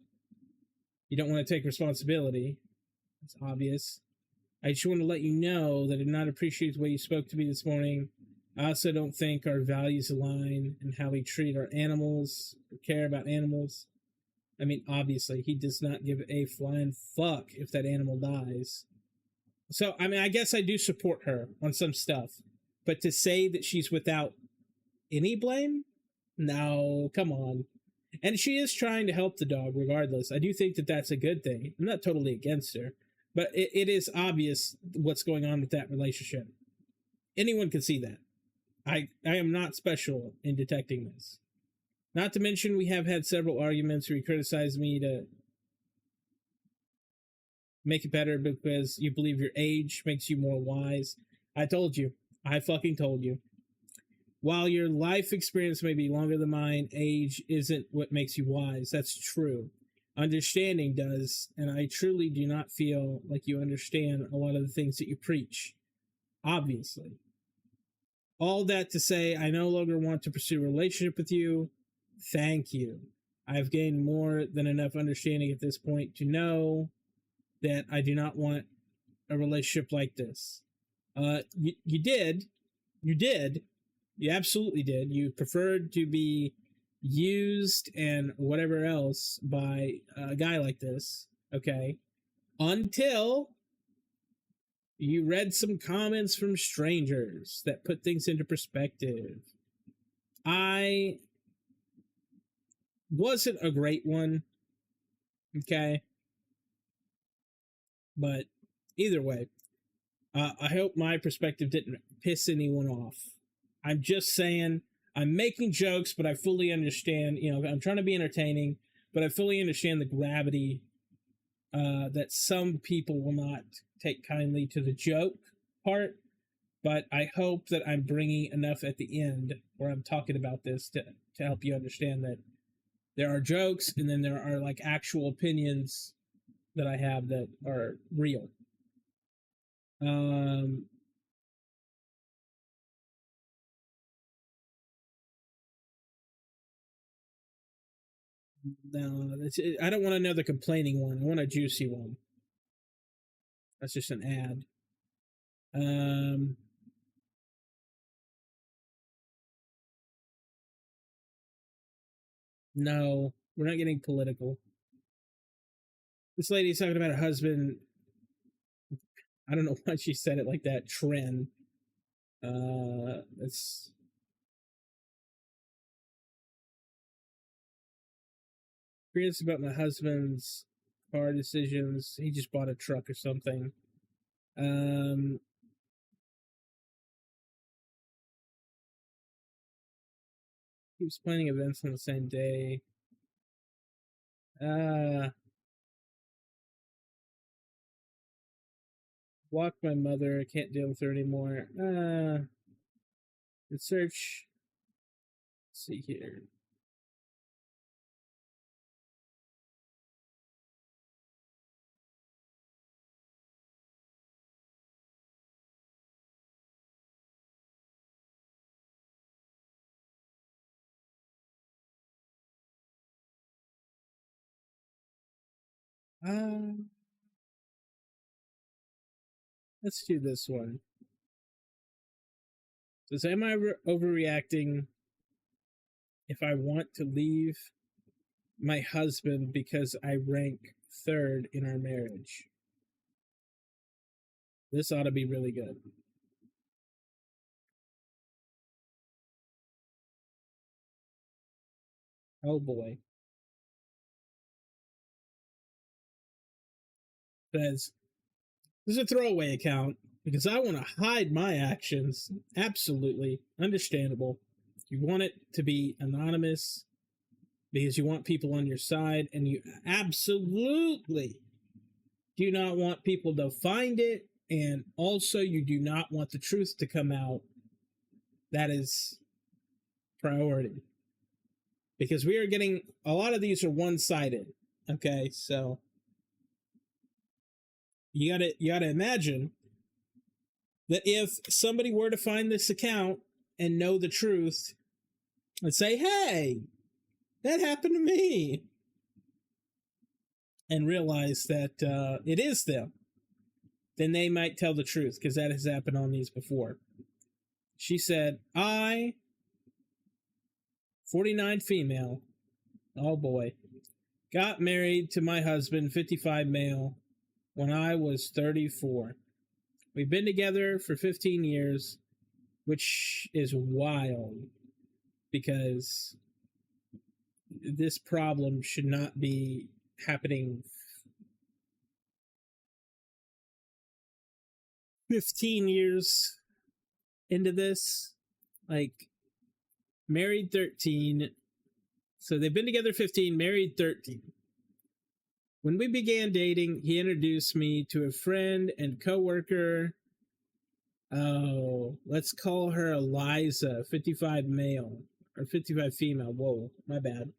want to take responsibility. It's obvious. I just want to let you know that I did not appreciate the way you spoke to me this morning. I also don't think our values align in how we treat our animals or care about animals. I mean, obviously, he does not give a flying fuck if that animal dies. So, I mean, I guess I do support her on some stuff. But to say that she's without any blame? No, come on. And she is trying to help the dog regardless. I do think that that's a good thing. I'm not totally against her. But it is obvious what's going on with that relationship. Anyone can see that. I am not special in detecting this. Not to mention, we have had several arguments where he criticized me to make it better because you believe your age makes you more wise. I told you. I fucking told you. While your life experience may be longer than mine, age isn't what makes you wise. That's true. Understanding does, and I truly do not feel like you understand a lot of the things that you preach. Obviously. All that to say, I no longer want to pursue a relationship with you. Thank you. I've gained more than enough understanding at this point to know that I do not want a relationship like this. You did. You absolutely did. You preferred to be used and whatever else by a guy like this, okay? Until you read some comments from strangers that put things into perspective. I wasn't a great one, okay? But either way, I hope my perspective didn't piss anyone off. I'm just saying, I'm making jokes, but I fully understand, I'm trying to be entertaining, but I fully understand the gravity that some people will not take kindly to the joke part, but I hope that I'm bringing enough at the end where I'm talking about this to help you understand that there are jokes and then there are like actual opinions that I have that are real. No, I don't want another complaining one. I want a juicy one. That's just an ad. No, we're not getting political. This lady's talking about her husband. I don't know why she said it like that. Trend. It's curious about my husband's car decisions. He just bought a truck or something. Keeps planning events on the same day. Blocked my mother. I can't deal with her anymore. Let's search. Let's see here. Let's do this one. It says, am I overreacting if I want to leave my husband because I rank third in our marriage? This ought to be really good. Oh boy. Says, this is a throwaway account because I want to hide my actions. Absolutely understandable. You want it to be anonymous because you want people on your side, and you absolutely do not want people to find it, and also you do not want the truth to come out. That is priority. Because we are getting, a lot of these are one-sided. Okay, so you gotta imagine that if somebody were to find this account and know the truth and say, hey, that happened to me, and realize that it is them, then they might tell the truth, because that has happened on these before. She said, I, 49 female, oh boy, got married to my husband, 55 male, when I was 34. We've been together for 15 years, which is wild, because this problem should not be happening 15 years into this. Like, married 13. So they've been together 15, married 13. When we began dating, he introduced me to a friend and coworker. Oh, let's call her Eliza, 55 male, or 55 female. Whoa, my bad.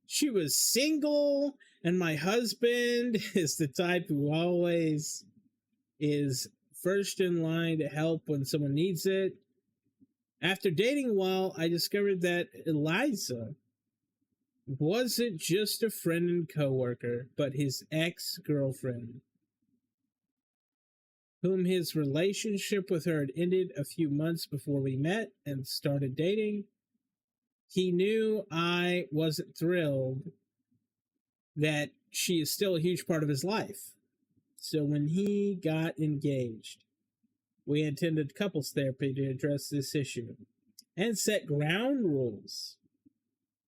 She was single, and my husband is the type who always is first in line to help when someone needs it. After dating a while, I discovered that Eliza wasn't just a friend and coworker, but his ex-girlfriend, whom his relationship with her had ended a few months before we met and started dating. He knew I wasn't thrilled that she is still a huge part of his life. So when he got engaged, we attended couples therapy to address this issue and set ground rules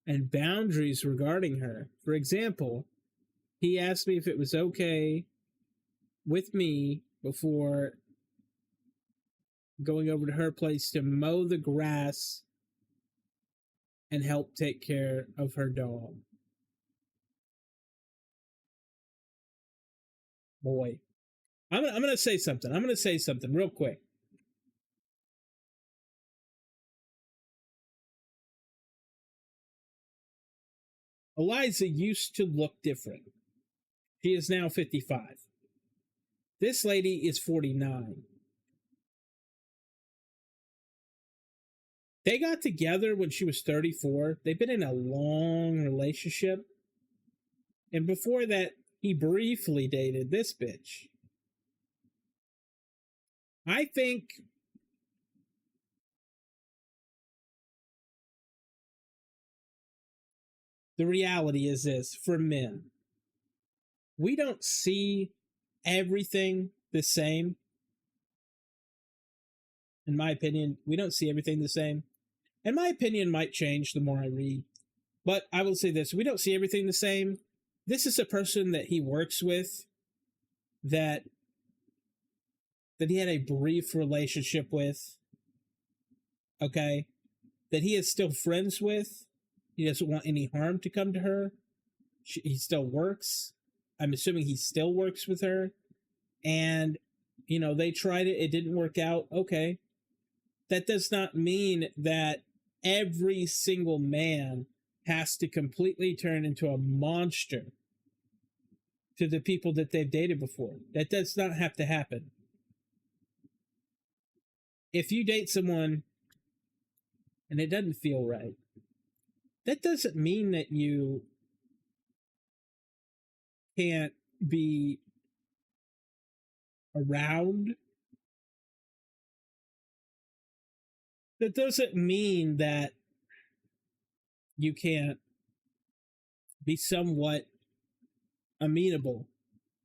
and boundaries regarding her. For example, he asked me if it was okay with me before going over to her place to mow the grass and help take care of her dog. Boy, I'm gonna say something. I'm gonna say something real quick. Eliza used to look different. She is now 55. This lady is 49. They got together when she was 34. They've been in a long relationship. And before that, he briefly dated this bitch. I think the reality is this for men. We don't see everything the same. In my opinion, we don't see everything the same. And my opinion might change the more I read. But I will say this, we don't see everything the same. This is a person that he works with that he had a brief relationship with, okay, that he is still friends with. He doesn't want any harm to come to her. He still works. I'm assuming he still works with her. And, you know, they tried it. It didn't work out. Okay. That does not mean that every single man has to completely turn into a monster to the people that they've dated before. That does not have to happen. If you date someone and it doesn't feel right, that doesn't mean that you can't be around. That doesn't mean that you can't be somewhat amenable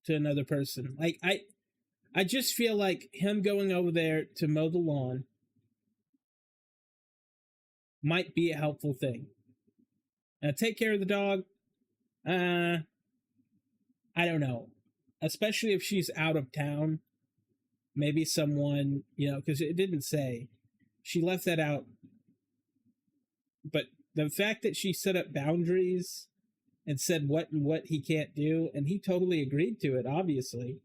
to another person. Like, I just feel like him going over there to mow the lawn might be a helpful thing. Now, take care of the dog. I don't know. Especially if she's out of town. Maybe someone, you know, because it didn't say. She left that out. But the fact that she set up boundaries and said what and what he can't do, and he totally agreed to it, obviously.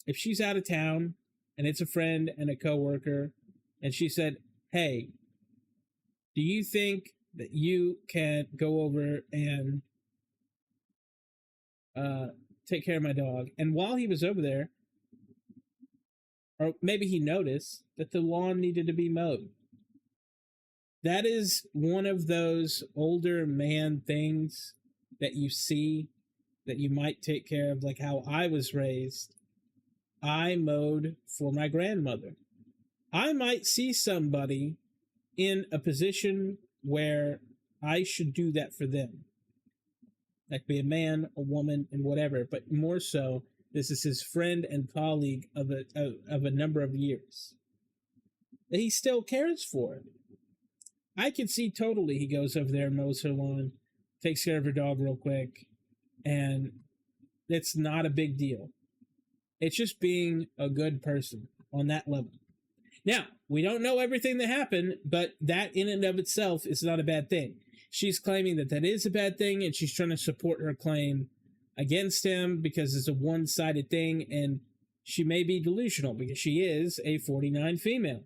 If she's out of town and it's a friend and a coworker, and she said, hey, do you think that you can go over and take care of my dog. And while he was over there, or maybe he noticed that the lawn needed to be mowed. That is one of those older man things that you see that you might take care of, like how I was raised. I mowed for my grandmother. I might see somebody in a position where I should do that for them. That could be a man, a woman, and whatever, but more so, this is his friend and colleague of a number of years that he still cares for. I can see totally he goes over there and mows her lawn, takes care of her dog real quick, and it's not a big deal. It's just being a good person on that level. Now, we don't know everything that happened, but that in and of itself is not a bad thing. She's claiming that that is a bad thing, and she's trying to support her claim against him because it's a one-sided thing, and she may be delusional because she is a 49 female.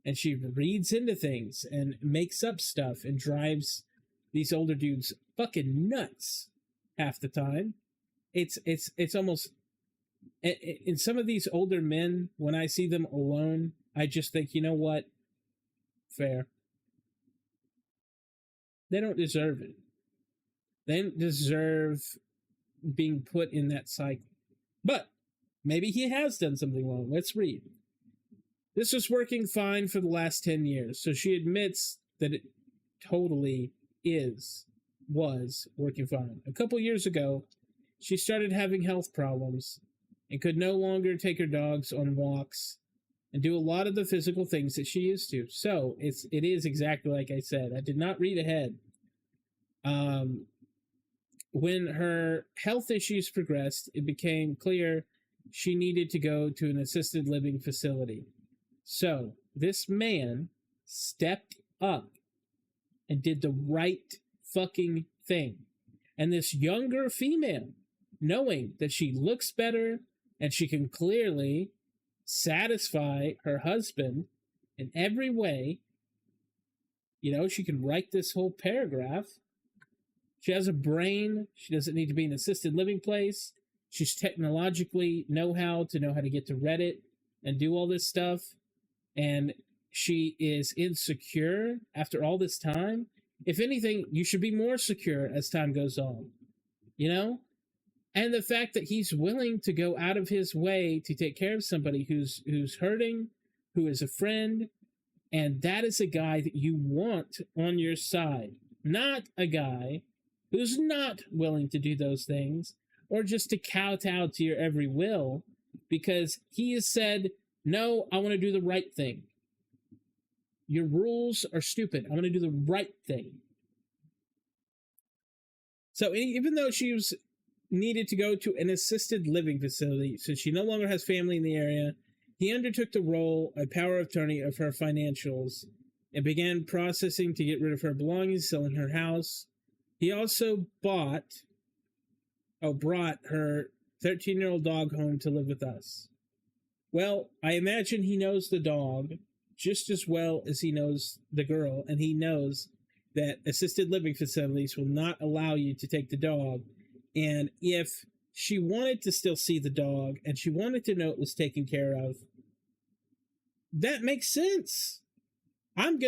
And she reads into things and makes up stuff and drives these older dudes fucking nuts half the time. It's almost... In some of these older men, when I see them alone, I just think, you know what? Fair. They don't deserve it. They don't deserve being put in that cycle. But maybe he has done something wrong. Let's read. This was working fine for the last 10 years, so she admits that it totally was working fine. A couple years ago, she started having health problems and could no longer take her dogs on walks and do a lot of the physical things that she used to. So it is exactly like I said. I did not read ahead. When her health issues progressed, it became clear she needed to go to an assisted living facility. So this man stepped up and did the right fucking thing. And this younger female, knowing that she looks better and she can clearly satisfy her husband in every way, she can write this whole paragraph. She has a brain. She doesn't need to be in an assisted living place. She's technologically know how to get to Reddit and do all this stuff. And she is insecure after all this time. If anything, you should be more secure as time goes on. And the fact that he's willing to go out of his way to take care of somebody who's hurting, who is a friend, and that is a guy that you want on your side, not a guy who's not willing to do those things or just to kowtow to your every will because he has said, no, I want to do the right thing. Your rules are stupid. I want to do the right thing. So even though she needed to go to an assisted living facility since she no longer has family in the area, he undertook the role of power of attorney of her financials and began processing to get rid of her belongings, selling her house. He also brought her 13-year-old dog home to live with us. Well, I imagine he knows the dog just as well as he knows the girl, and he knows that assisted living facilities will not allow you to take the dog. And if she wanted to still see the dog and she wanted to know it was taken care of, that makes sense. I'm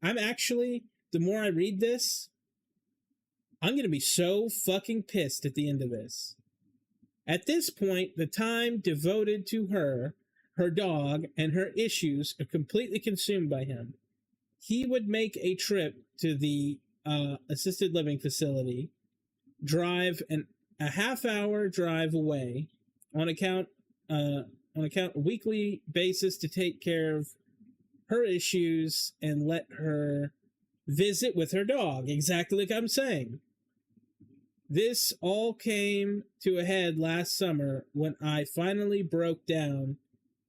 actually, the more I read this, I'm going to be so fucking pissed at the end of this. At this point, the time devoted to her dog, and her issues are completely consumed by him. He would make a trip to the assisted living facility, drive a half-hour drive away on account a weekly basis to take care of her issues and let her visit with her dog, exactly like I'm saying. This all came to a head last summer when I finally broke down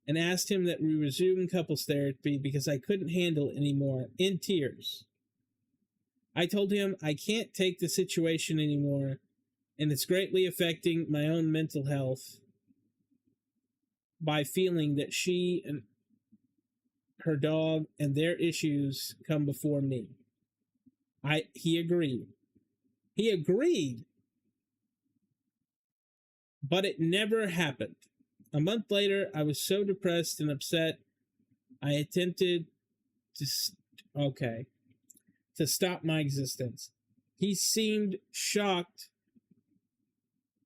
and asked him that we resume couples therapy because I couldn't handle it anymore, in tears. I told him I can't take the situation anymore, and it's greatly affecting my own mental health by feeling that she and her dog and their issues come before me. He agreed. He agreed. But it never happened. A month later, I was so depressed and upset, I attempted to, okay, to stop my existence. He seemed shocked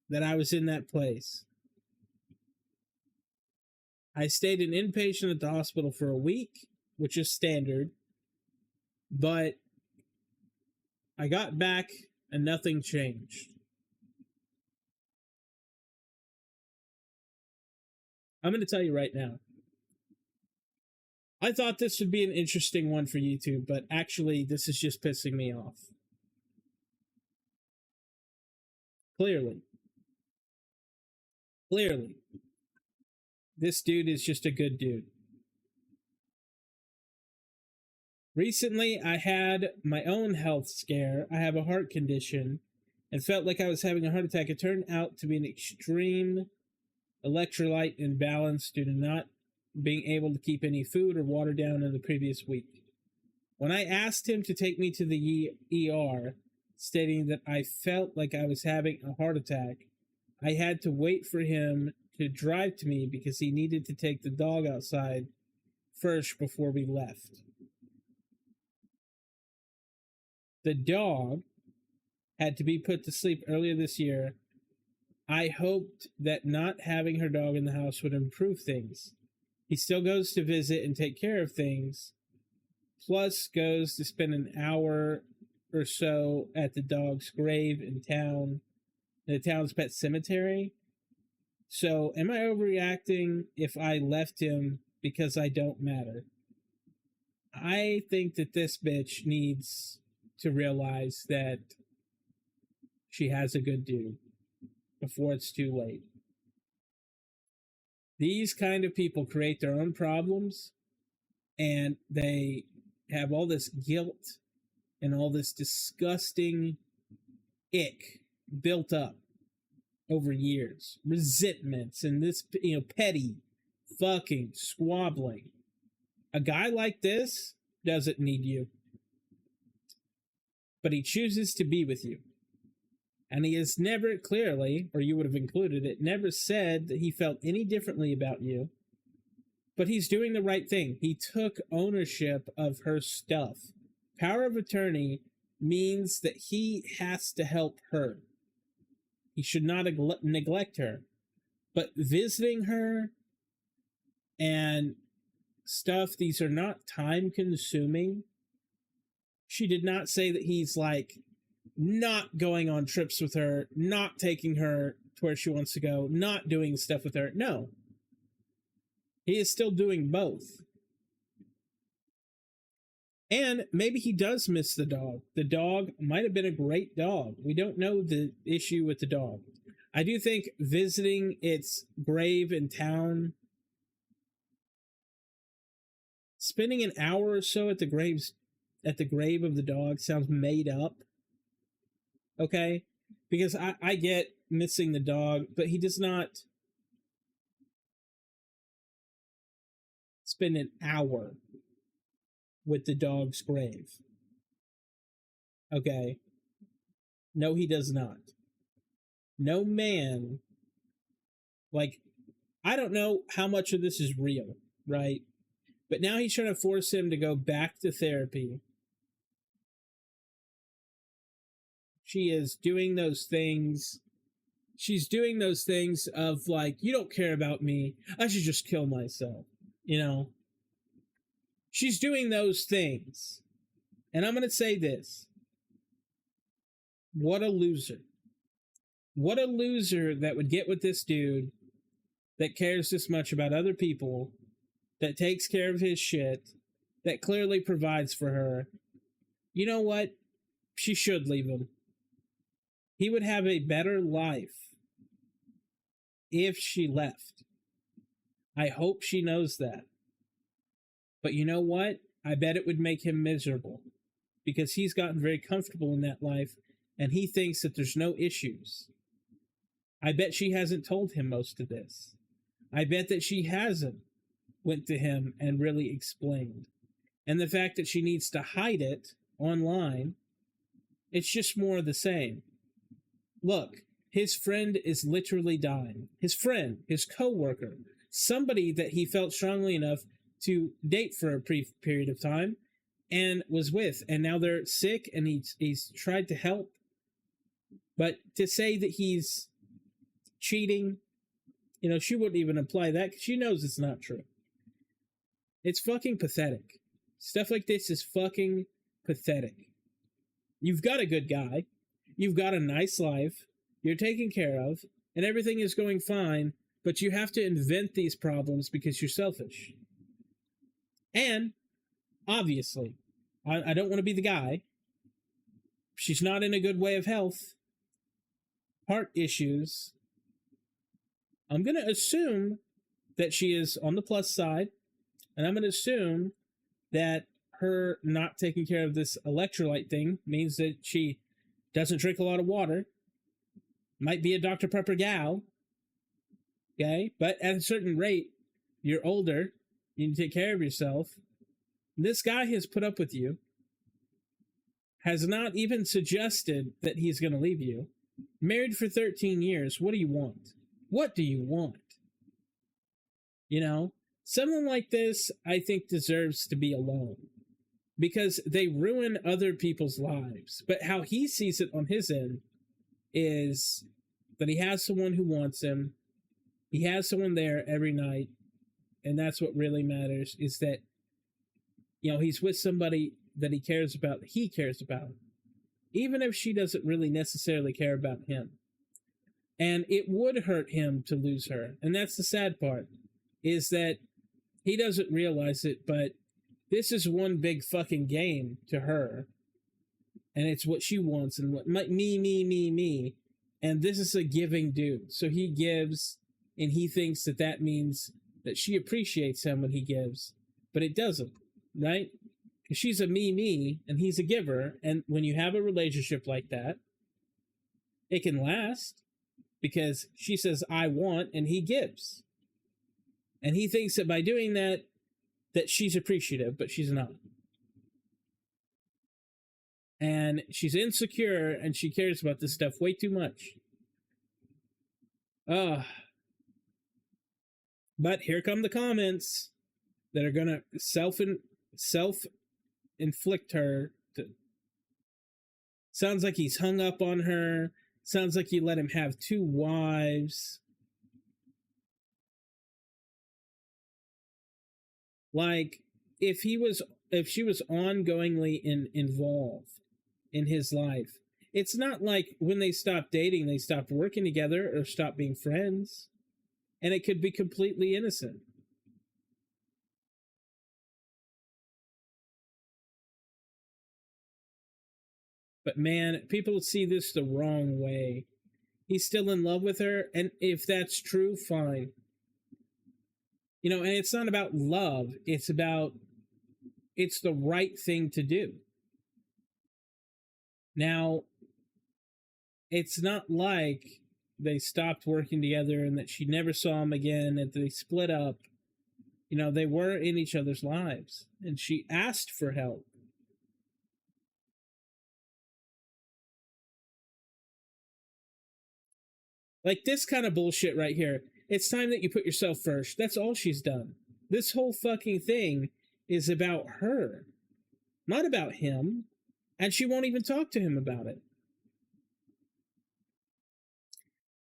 that I was in that place. I stayed an inpatient at the hospital for a week, which is standard, but I got back and nothing changed. I'm going to tell you right now. I thought this would be an interesting one for YouTube, but actually, this is just pissing me off. Clearly, this dude is just a good dude. Recently, I had my own health scare. I have a heart condition and felt like I was having a heart attack. It turned out to be an extreme electrolyte imbalance due to not being able to keep any food or water down in the previous week. When I asked him to take me to the ER, stating that I felt like I was having a heart attack, I had to wait for him to drive to me because he needed to take the dog outside first before we left. The dog had to be put to sleep earlier this year. I hoped that not having her dog in the house would improve things. He still goes to visit and take care of things, plus goes to spend an hour or so at the dog's grave in the town's pet cemetery. So, am I overreacting if I left him because I don't matter? I think that this bitch needs to realize that she has a good dude before it's too late. These kind of people create their own problems, and they have all this guilt and all this disgusting ick built up over years, resentments, and this, petty fucking squabbling. A guy like this doesn't need you, but he chooses to be with you. And he has never clearly, or you would have included it, never said that he felt any differently about you. But he's doing the right thing. He took ownership of her stuff. Power of attorney means that he has to help her. He should not neglect her. But visiting her and stuff, these are not time consuming. She did not say that he's like not going on trips with her, not taking her to where she wants to go, not doing stuff with her. No. He is still doing both. And maybe he does miss the dog. The dog might have been a great dog. We don't know the issue with the dog. I do think visiting its grave in town, spending an hour or so at the grave of the dog sounds made up. Okay? Because I get missing the dog, but he does not spend an hour with the dog's grave. Okay? No, he does not. No man, like, I don't know how much of this is real, right? But now he's trying to force him to go back to therapy. She is doing those things. She's doing those things of like, you don't care about me. I should just kill myself. She's doing those things. And I'm going to say this. What a loser. What a loser that would get with this dude that cares this much about other people, that takes care of his shit, that clearly provides for her. You know what? She should leave him. He would have a better life if she left. I hope she knows that. But you know what? I bet it would make him miserable because he's gotten very comfortable in that life and he thinks that there's no issues. I bet she hasn't told him most of this. I bet that she hasn't went to him and really explained. And the fact that she needs to hide it online, it's just more of the same. Look, his friend is literally dying. His friend, his co-worker, somebody that he felt strongly enough to date for a brief period of time and was with, and now they're sick and he's tried to help. But to say that he's cheating, she wouldn't even imply that because she knows it's not true. It's fucking pathetic. Stuff like this is fucking pathetic. You've got a good guy. You've got a nice life. You're taken care of. And everything is going fine. But you have to invent these problems because you're selfish. And, obviously, I don't want to be the guy. She's not in a good way of health. Heart issues. I'm going to assume that she is on the plus side. And I'm going to assume that her not taking care of this electrolyte thing means that she doesn't drink a lot of water. Might be a Dr. Pepper gal. Okay? But at a certain rate, you're older. You need to take care of yourself. This guy has put up with you. Has not even suggested that he's going to leave you. Married for 13 years. What do you want? What do you want? Someone like this, I think, deserves to be alone. Because they ruin other people's lives. But how he sees it on his end is that he has someone who wants him. He has someone there every night. And that's what really matters, is that, he's with somebody that he cares about, even if she doesn't really necessarily care about him. And it would hurt him to lose her. And that's the sad part, is that he doesn't realize it, but this is one big fucking game to her. And it's what she wants and what me. And this is a giving dude. So he gives, and he thinks that means that she appreciates him when he gives. But it doesn't, right? Because she's a me, and he's a giver. And when you have a relationship like that, it can last. Because she says, I want, and he gives. And he thinks that by doing that she's appreciative, but she's not. And she's insecure, and she cares about this stuff way too much. But here come the comments that are going to self-inflict her. Sounds like he's hung up on her. Sounds like you let him have 2 wives. Like, if she was ongoingly involved in his life, it's not like when they stopped dating, they stopped working together or stopped being friends. And it could be completely innocent. But man, people see this the wrong way. He's still in love with her, and if that's true, fine. And it's not about love. It's the right thing to do. Now, it's not like they stopped working together and that she never saw him again, and they split up. They were in each other's lives, and she asked for help. Like this kind of bullshit right here. It's time that you put yourself first. That's all she's done. This whole fucking thing is about her, not about him. And she won't even talk to him about it.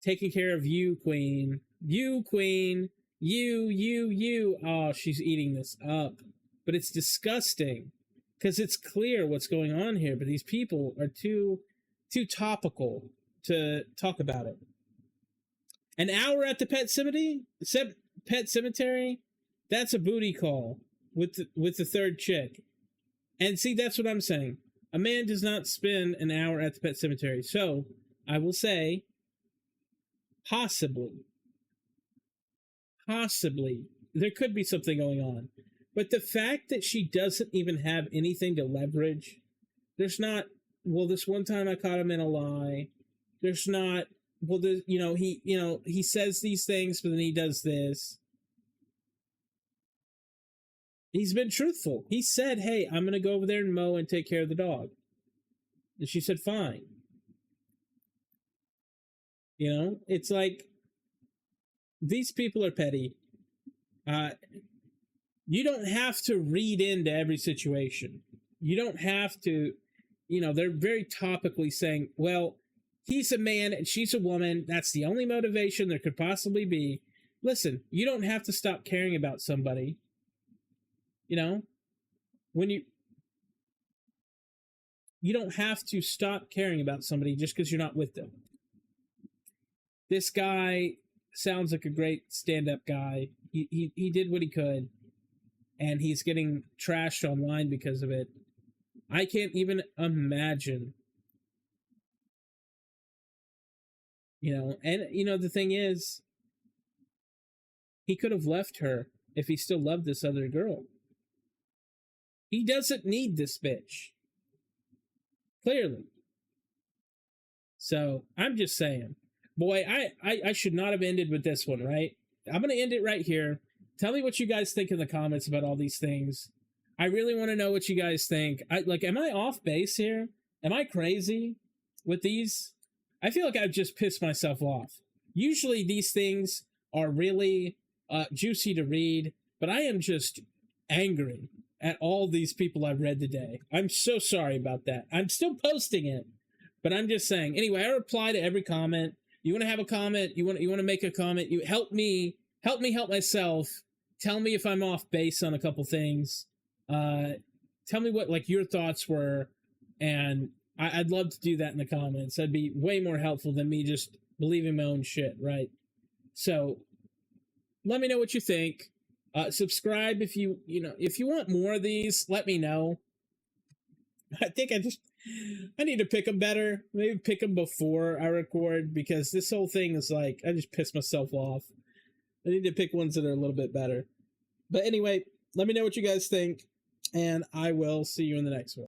Taking care of you, queen. You, queen. You. Oh, she's eating this up. But it's disgusting. Because it's clear what's going on here. But these people are too topical to talk about it. An hour at the pet cemetery, that's a booty call with the third chick. And see, that's what I'm saying. A man does not spend an hour at the pet cemetery. So, I will say, possibly, there could be something going on. But the fact that she doesn't even have anything to leverage, there's not, well, this one time I caught him in a lie. There's not, well, he says these things, but then he does this. He's been truthful. He said, hey, I'm going to go over there and mow and take care of the dog. And she said, fine. You know, it's like these people are petty. You don't have to read into every situation. You don't have to, they're very topically saying, well, he's a man and she's a woman. That's the only motivation there could possibly be. Listen, you don't have to stop caring about somebody. When you don't have to stop caring about somebody just because you're not with them. This guy sounds like a great stand-up guy. He did what he could, and he's getting trashed online because of it. I can't even imagine. The thing is, he could have left her if he still loved this other girl. He doesn't need this bitch. Clearly. So, I'm just saying. Boy, I should not have ended with this one, right? I'm going to end it right here. Tell me what you guys think in the comments about all these things. I really want to know what you guys think. Am I off base here? Am I crazy with these? I feel like I've just pissed myself off. Usually these things are really juicy to read, but I am just angry at all these people I've read today. I'm so sorry about that. I'm still posting it, but I'm just saying. Anyway, I reply to every comment. You want to have a comment? You want to make a comment? You help me help myself. Tell me if I'm off base on a couple things. Tell me what your thoughts were, and I'd love to do that in the comments. That'd be way more helpful than me just believing my own shit, right? So let me know what you think. Subscribe if you want more of these. Let me know. I think I need to pick them better. Maybe pick them before I record, because this whole thing is I just pissed myself off. I need to pick ones that are a little bit better. But anyway, let me know what you guys think, and I will see you in the next one.